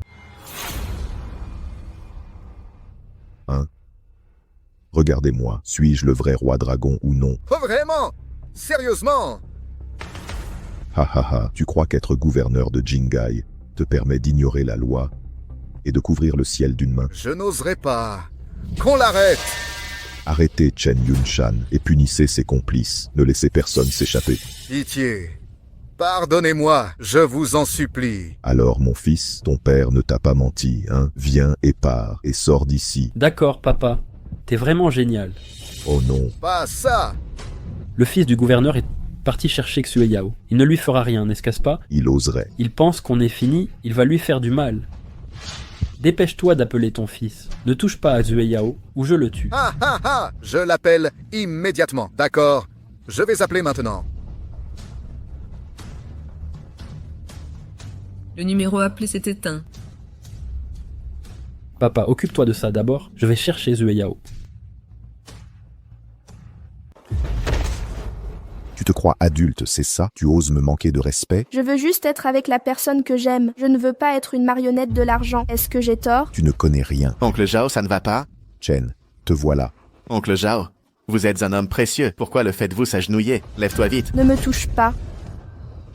Hein? Regardez-moi. Suis-je le vrai roi dragon ou non? Oh, vraiment? Sérieusement? Ha ha ha. Tu crois qu'être gouverneur de Jingai te permet d'ignorer la loi et de couvrir le ciel d'une main? Je n'oserais pas. Qu'on l'arrête! Arrêtez Chen Yunshan et punissez ses complices. Ne laissez personne s'échapper. Pitié. Pardonnez-moi, je vous en supplie. Alors, mon fils, ton père ne t'a pas menti, hein? Viens et pars, et sors d'ici. D'accord, papa. T'es vraiment génial. Oh non. Pas ça! Le fils du gouverneur est parti chercher Xueyao. Il ne lui fera rien, n'est-ce pas? Il oserait. Il pense qu'on est fini, il va lui faire du mal. Dépêche-toi d'appeler ton fils. Ne touche pas à Xueyao, ou je le tue. Ah ah ah! Je l'appelle immédiatement. D'accord. Je vais appeler maintenant. Le numéro appelé s'est éteint. Papa, occupe-toi de ça d'abord. Je vais chercher Xueyao. Tu te crois adulte, c'est ça? Tu oses me manquer de respect? Je veux juste être avec la personne que j'aime. Je ne veux pas être une marionnette de l'argent. Est-ce que j'ai tort? Tu ne connais rien. Oncle Zhao, ça ne va pas? Chen, te voilà. Oncle Zhao, vous êtes un homme précieux. Pourquoi le faites-vous s'agenouiller? Lève-toi vite. Ne me touche pas.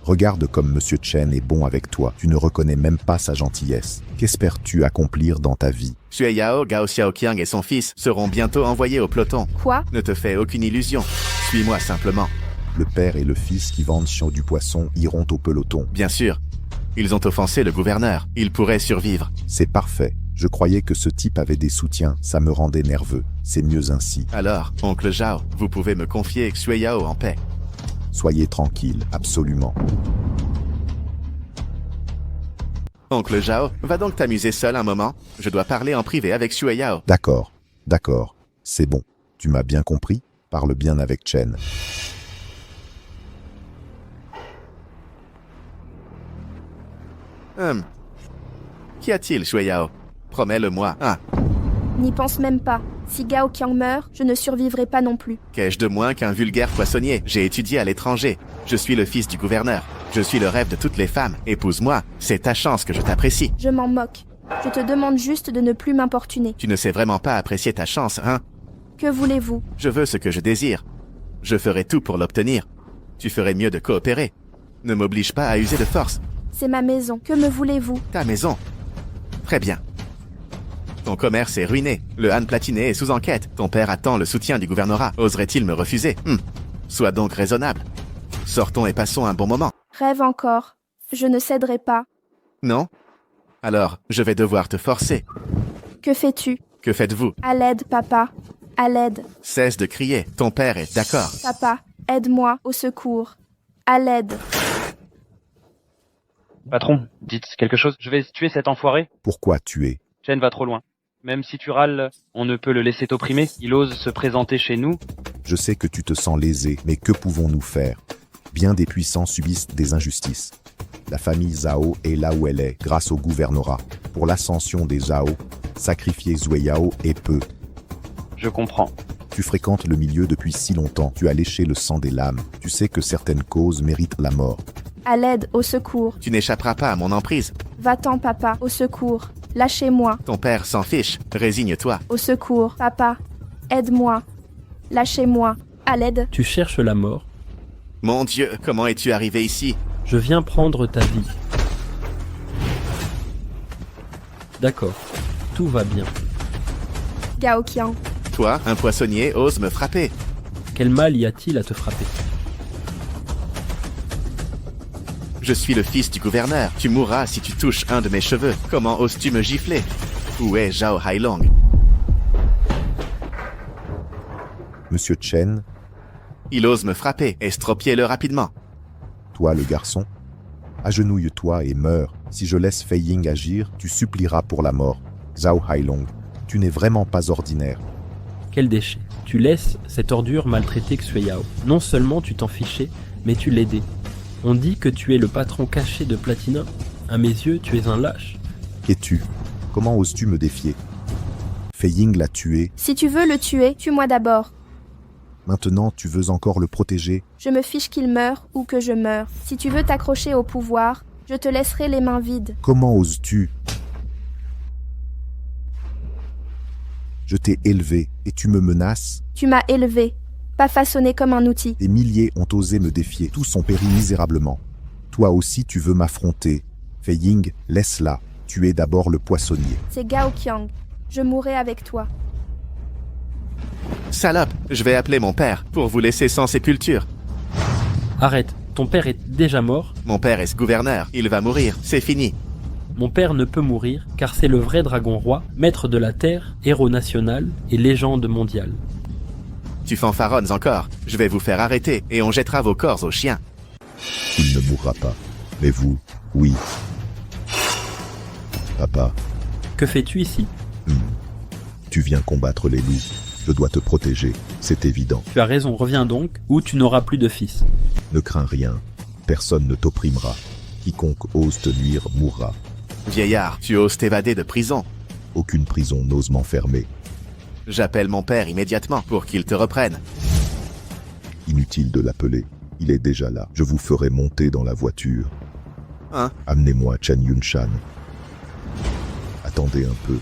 Regarde comme Monsieur Chen est bon avec toi. Tu ne reconnais même pas sa gentillesse. Qu'espères-tu accomplir dans ta vie? Xueyao, Gao Xiaoqiang et son fils seront bientôt envoyés au peloton. Quoi? Ne te fais aucune illusion. Suis-moi simplement. Le père et le fils qui vendent sur du poisson iront au peloton. Bien sûr. Ils ont offensé le gouverneur. Ils pourraient survivre. C'est parfait. Je croyais que ce type avait des soutiens. Ça me rendait nerveux. C'est mieux ainsi. Alors, oncle Zhao, vous pouvez me confier Xueyao en paix. Soyez tranquille, absolument. Oncle Zhao, va donc t'amuser seul un moment. Je dois parler en privé avec Xueyao. D'accord, d'accord. C'est bon. Tu m'as bien compris? Parle bien avec Chen. Qu'y a-t-il, Xueyao? Promets-le-moi. Ah, N'y pense même pas. Si Gao Qiang meurt, je ne survivrai pas non plus. qu'ai-je de moins qu'un vulgaire poissonnier? J'ai étudié à l'étranger. Je suis le fils du gouverneur. Je suis le rêve de toutes les femmes. Épouse-moi. C'est ta chance que je t'apprécie. Je m'en moque. Je te demande juste de ne plus m'importuner. Tu ne sais vraiment pas apprécier ta chance, hein? Que voulez-vous? Je veux ce que je désire. Je ferai tout pour l'obtenir. Tu ferais mieux de coopérer. Ne m'oblige pas à user de force. C'est ma maison. Que me voulez-vous? Ta maison. Très bien. Ton commerce est ruiné. Le Han platiné est sous enquête. Ton père attend le soutien du gouvernorat. Oserait-il me refuser? Sois donc raisonnable. Sortons et passons un bon moment. Rêve encore. Je ne céderai pas. Non? Alors, je vais devoir te forcer. Que fais-tu? Que faites-vous? À l'aide, papa. À l'aide. Cesse de crier. Ton père est d'accord. Papa, aide-moi. Au secours. À l'aide. Patron, dites quelque chose. Je vais tuer cet enfoiré. Pourquoi tuer? Chen va trop loin. Même si tu râles, on ne peut le laisser t'opprimer. Il ose se présenter chez nous. Je sais que tu te sens lésé, mais que pouvons-nous faire? Bien des puissants subissent des injustices. La famille Zhao est là où elle est, grâce au gouvernorat. Pour l'ascension des Zhao, sacrifier Zhuai Yao est peu. Je comprends. Tu fréquentes le milieu depuis si longtemps, tu as léché le sang des lames. Tu sais que certaines causes méritent la mort. À l'aide, au secours. Tu n'échapperas pas à mon emprise. Va-t'en, papa. Au secours. Lâchez-moi. Ton père s'en fiche. Résigne-toi. Au secours. Papa, aide-moi. Lâchez-moi. À l'aide. Tu cherches la mort. Mon Dieu, comment es-tu arrivé ici? Je viens prendre ta vie. D'accord. Tout va bien. Gao Qiang. Toi, un poissonnier, ose me frapper. Quel mal y a-t-il à te frapper? Je suis le fils du gouverneur. Tu mourras si tu touches un de mes cheveux. Comment oses-tu me gifler? Où est Zhao Hailong? Monsieur Chen, il ose me frapper. Estropiez-le rapidement. Toi, le garçon, agenouille-toi et meurs. Si je laisse Fei Ying agir, tu supplieras pour la mort. Zhao Hailong, tu n'es vraiment pas ordinaire. Quel déchet. Tu laisses cette ordure maltraiter Xue Yao. Non seulement tu t'en fichais, mais tu l'aidais. On dit que tu es le patron caché de Platina. À mes yeux, tu es un lâche. Qu'es-tu? Comment oses-tu me défier? Fei Ying l'a tué. Si tu veux le tuer, tue-moi d'abord. Maintenant, tu veux encore le protéger? Je me fiche qu'il meure ou que je meure. Si tu veux t'accrocher au pouvoir, je te laisserai les mains vides. Comment oses-tu? Je t'ai élevé et tu me menaces? Tu m'as élevé, pas façonné comme un outil. Des milliers ont osé me défier, tous ont péri misérablement. Toi aussi tu veux m'affronter. Fei Ying, laisse-la. Tu es d'abord le poissonnier. C'est Gao Qiang. Je mourrai avec toi. Salope, je vais appeler mon père pour vous laisser sans sépulture. Arrête, ton père est déjà mort. Mon père est gouverneur, il va mourir, c'est fini. Mon père ne peut mourir car c'est le vrai dragon roi, maître de la terre, héros national et légende mondiale. Tu fanfaronnes encore, je vais vous faire arrêter et on jettera vos corps aux chiens. Il ne mourra pas, mais vous, oui. Papa. Que fais-tu ici? Tu viens combattre les loups. Je dois te protéger, c'est évident. Tu as raison, reviens donc, ou tu n'auras plus de fils. Ne crains rien, personne ne t'opprimera. Quiconque ose te nuire mourra. Vieillard, tu oses t'évader de prison. Aucune prison n'ose m'enfermer. J'appelle mon père immédiatement pour qu'il te reprenne. Inutile de l'appeler, il est déjà là. Je vous ferai monter dans la voiture. Hein? Amenez-moi Chen Yunshan. Attendez un peu,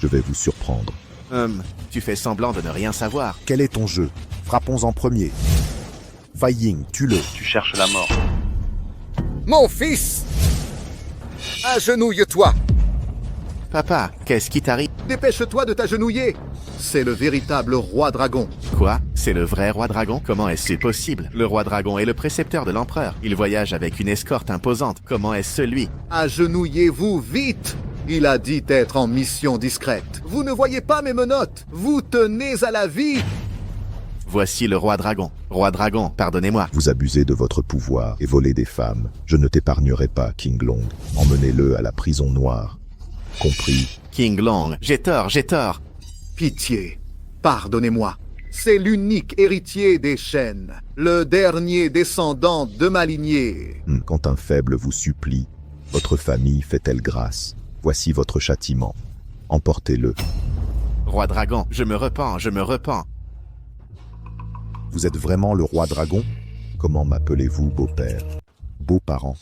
je vais vous surprendre. Tu fais semblant de ne rien savoir. Quel est ton jeu? Frappons en premier. Fei Ying, tue-le. Tu cherches la mort. Mon fils! Agenouille-toi! Papa, qu'est-ce qui t'arrive? Dépêche-toi de t'agenouiller! C'est le véritable roi dragon. Quoi? C'est le vrai roi dragon? Comment est-ce possible? Le roi dragon est le précepteur de l'empereur. Il voyage avec une escorte imposante. Comment est-ce lui? Agenouillez-vous vite! Il a dit être en mission discrète. Vous ne voyez pas mes menottes? Vous tenez à la vie! Voici le roi dragon. Roi dragon, pardonnez-moi. Vous abusez de votre pouvoir et volez des femmes. Je ne t'épargnerai pas, King Long. Emmenez-le à la prison noire. Compris? King Long, j'ai tort, j'ai tort. Pitié, pardonnez-moi. C'est l'unique héritier des Shen, le dernier descendant de ma lignée. Quand un faible vous supplie, votre famille fait-elle grâce? Voici votre châtiment. Emportez-le. Roi dragon, je me repens, je me repens. Vous êtes vraiment le roi dragon? Comment m'appelez-vous, beau-père? Beaux-parents.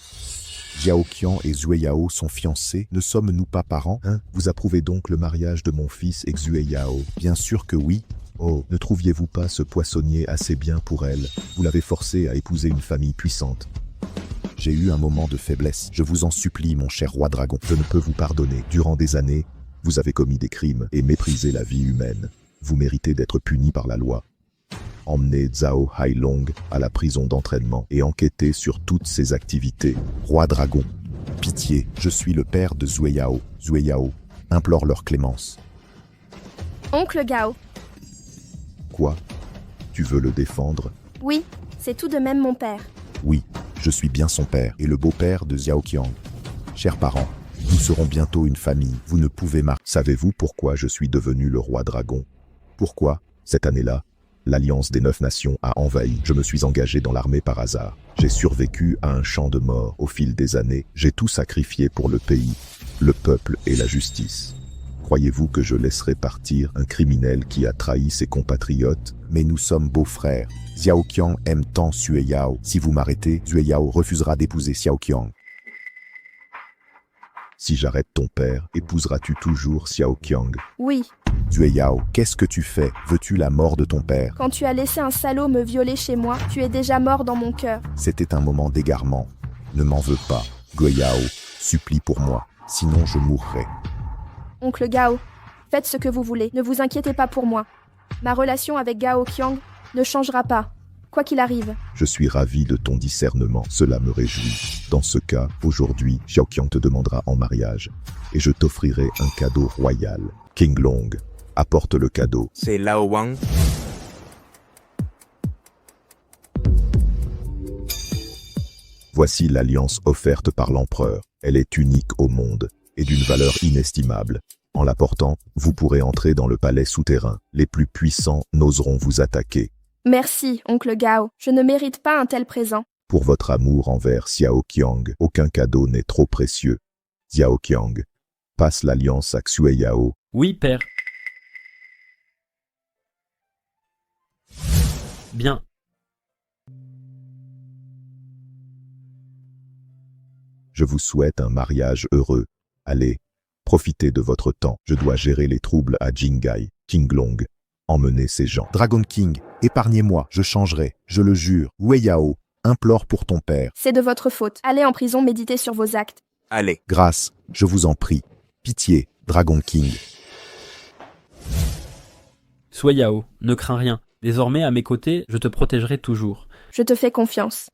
Jiao Qiang et Zhuai Yao sont fiancés, ne sommes-nous pas parents? Vous approuvez donc le mariage de mon fils et Xue Yao? Bien sûr que oui. Oh, ne trouviez-vous pas ce poissonnier assez bien pour elle? Vous l'avez forcé à épouser une famille puissante. J'ai eu un moment de faiblesse. Je vous en supplie, mon cher roi dragon. Je ne peux vous pardonner. Durant des années, vous avez commis des crimes et méprisé la vie humaine. Vous méritez d'être puni par la loi. Emmenez Zhao Hailong à la prison d'entraînement et enquêtez sur toutes ses activités. Roi dragon, pitié, je suis le père de Zueyao. Zueyao, implore leur clémence. Oncle Gao. Quoi? Tu veux le défendre? Oui, c'est tout de même mon père. Oui, je suis bien son père et le beau-père de Xiao Qiang. Chers parents, nous serons bientôt une famille. Vous ne pouvez Savez-vous pourquoi je suis devenu le roi dragon? Pourquoi, cette année-là, l'Alliance des 9 nations a envahi? Je me suis engagé dans l'armée par hasard. J'ai survécu à un champ de mort au fil des années. J'ai tout sacrifié pour le pays, le peuple et la justice. Croyez-vous que je laisserai partir un criminel qui a trahi ses compatriotes? Mais nous sommes beaux-frères. Xiao Qiang aime tant Zueyao. Si vous m'arrêtez, Zueyao refusera d'épouser Xiao Qiang. Si j'arrête ton père, épouseras-tu toujours Xiao Qiang? Oui. Zueyao, qu'est-ce que tu fais? Veux-tu la mort de ton père? Quand tu as laissé un salaud me violer chez moi, tu es déjà mort dans mon cœur. C'était un moment d'égarement. Ne m'en veux pas. Zueyao, supplie pour moi, sinon je mourrai. Oncle Gao, faites ce que vous voulez, ne vous inquiétez pas pour moi. Ma relation avec Gao Qiang ne changera pas, quoi qu'il arrive. Je suis ravi de ton discernement, cela me réjouit. Dans ce cas, aujourd'hui, Xiao Qiang te demandera en mariage, et je t'offrirai un cadeau royal. King Long, apporte le cadeau. C'est Lao Wang. Voici l'alliance offerte par l'empereur. Elle est unique au monde et d'une valeur inestimable. En la portant, vous pourrez entrer dans le palais souterrain. Les plus puissants n'oseront vous attaquer. Merci, oncle Gao. Je ne mérite pas un tel présent. Pour votre amour envers Xiao Qiang, aucun cadeau n'est trop précieux. Xiao Qiang, passe l'alliance à Xueyao. Oui, père. Bien. Je vous souhaite un mariage heureux. Allez, profitez de votre temps. Je dois gérer les troubles à Jingai. King Long, emmenez ces gens. Dragon King, épargnez-moi, je changerai, je le jure. Zueyao, implore pour ton père. C'est de votre faute. Allez en prison méditer sur vos actes. Allez. Grâce, je vous en prie. Pitié, Dragon King. Sois Yao, ne crains rien. Désormais, à mes côtés, je te protégerai toujours. Je te fais confiance.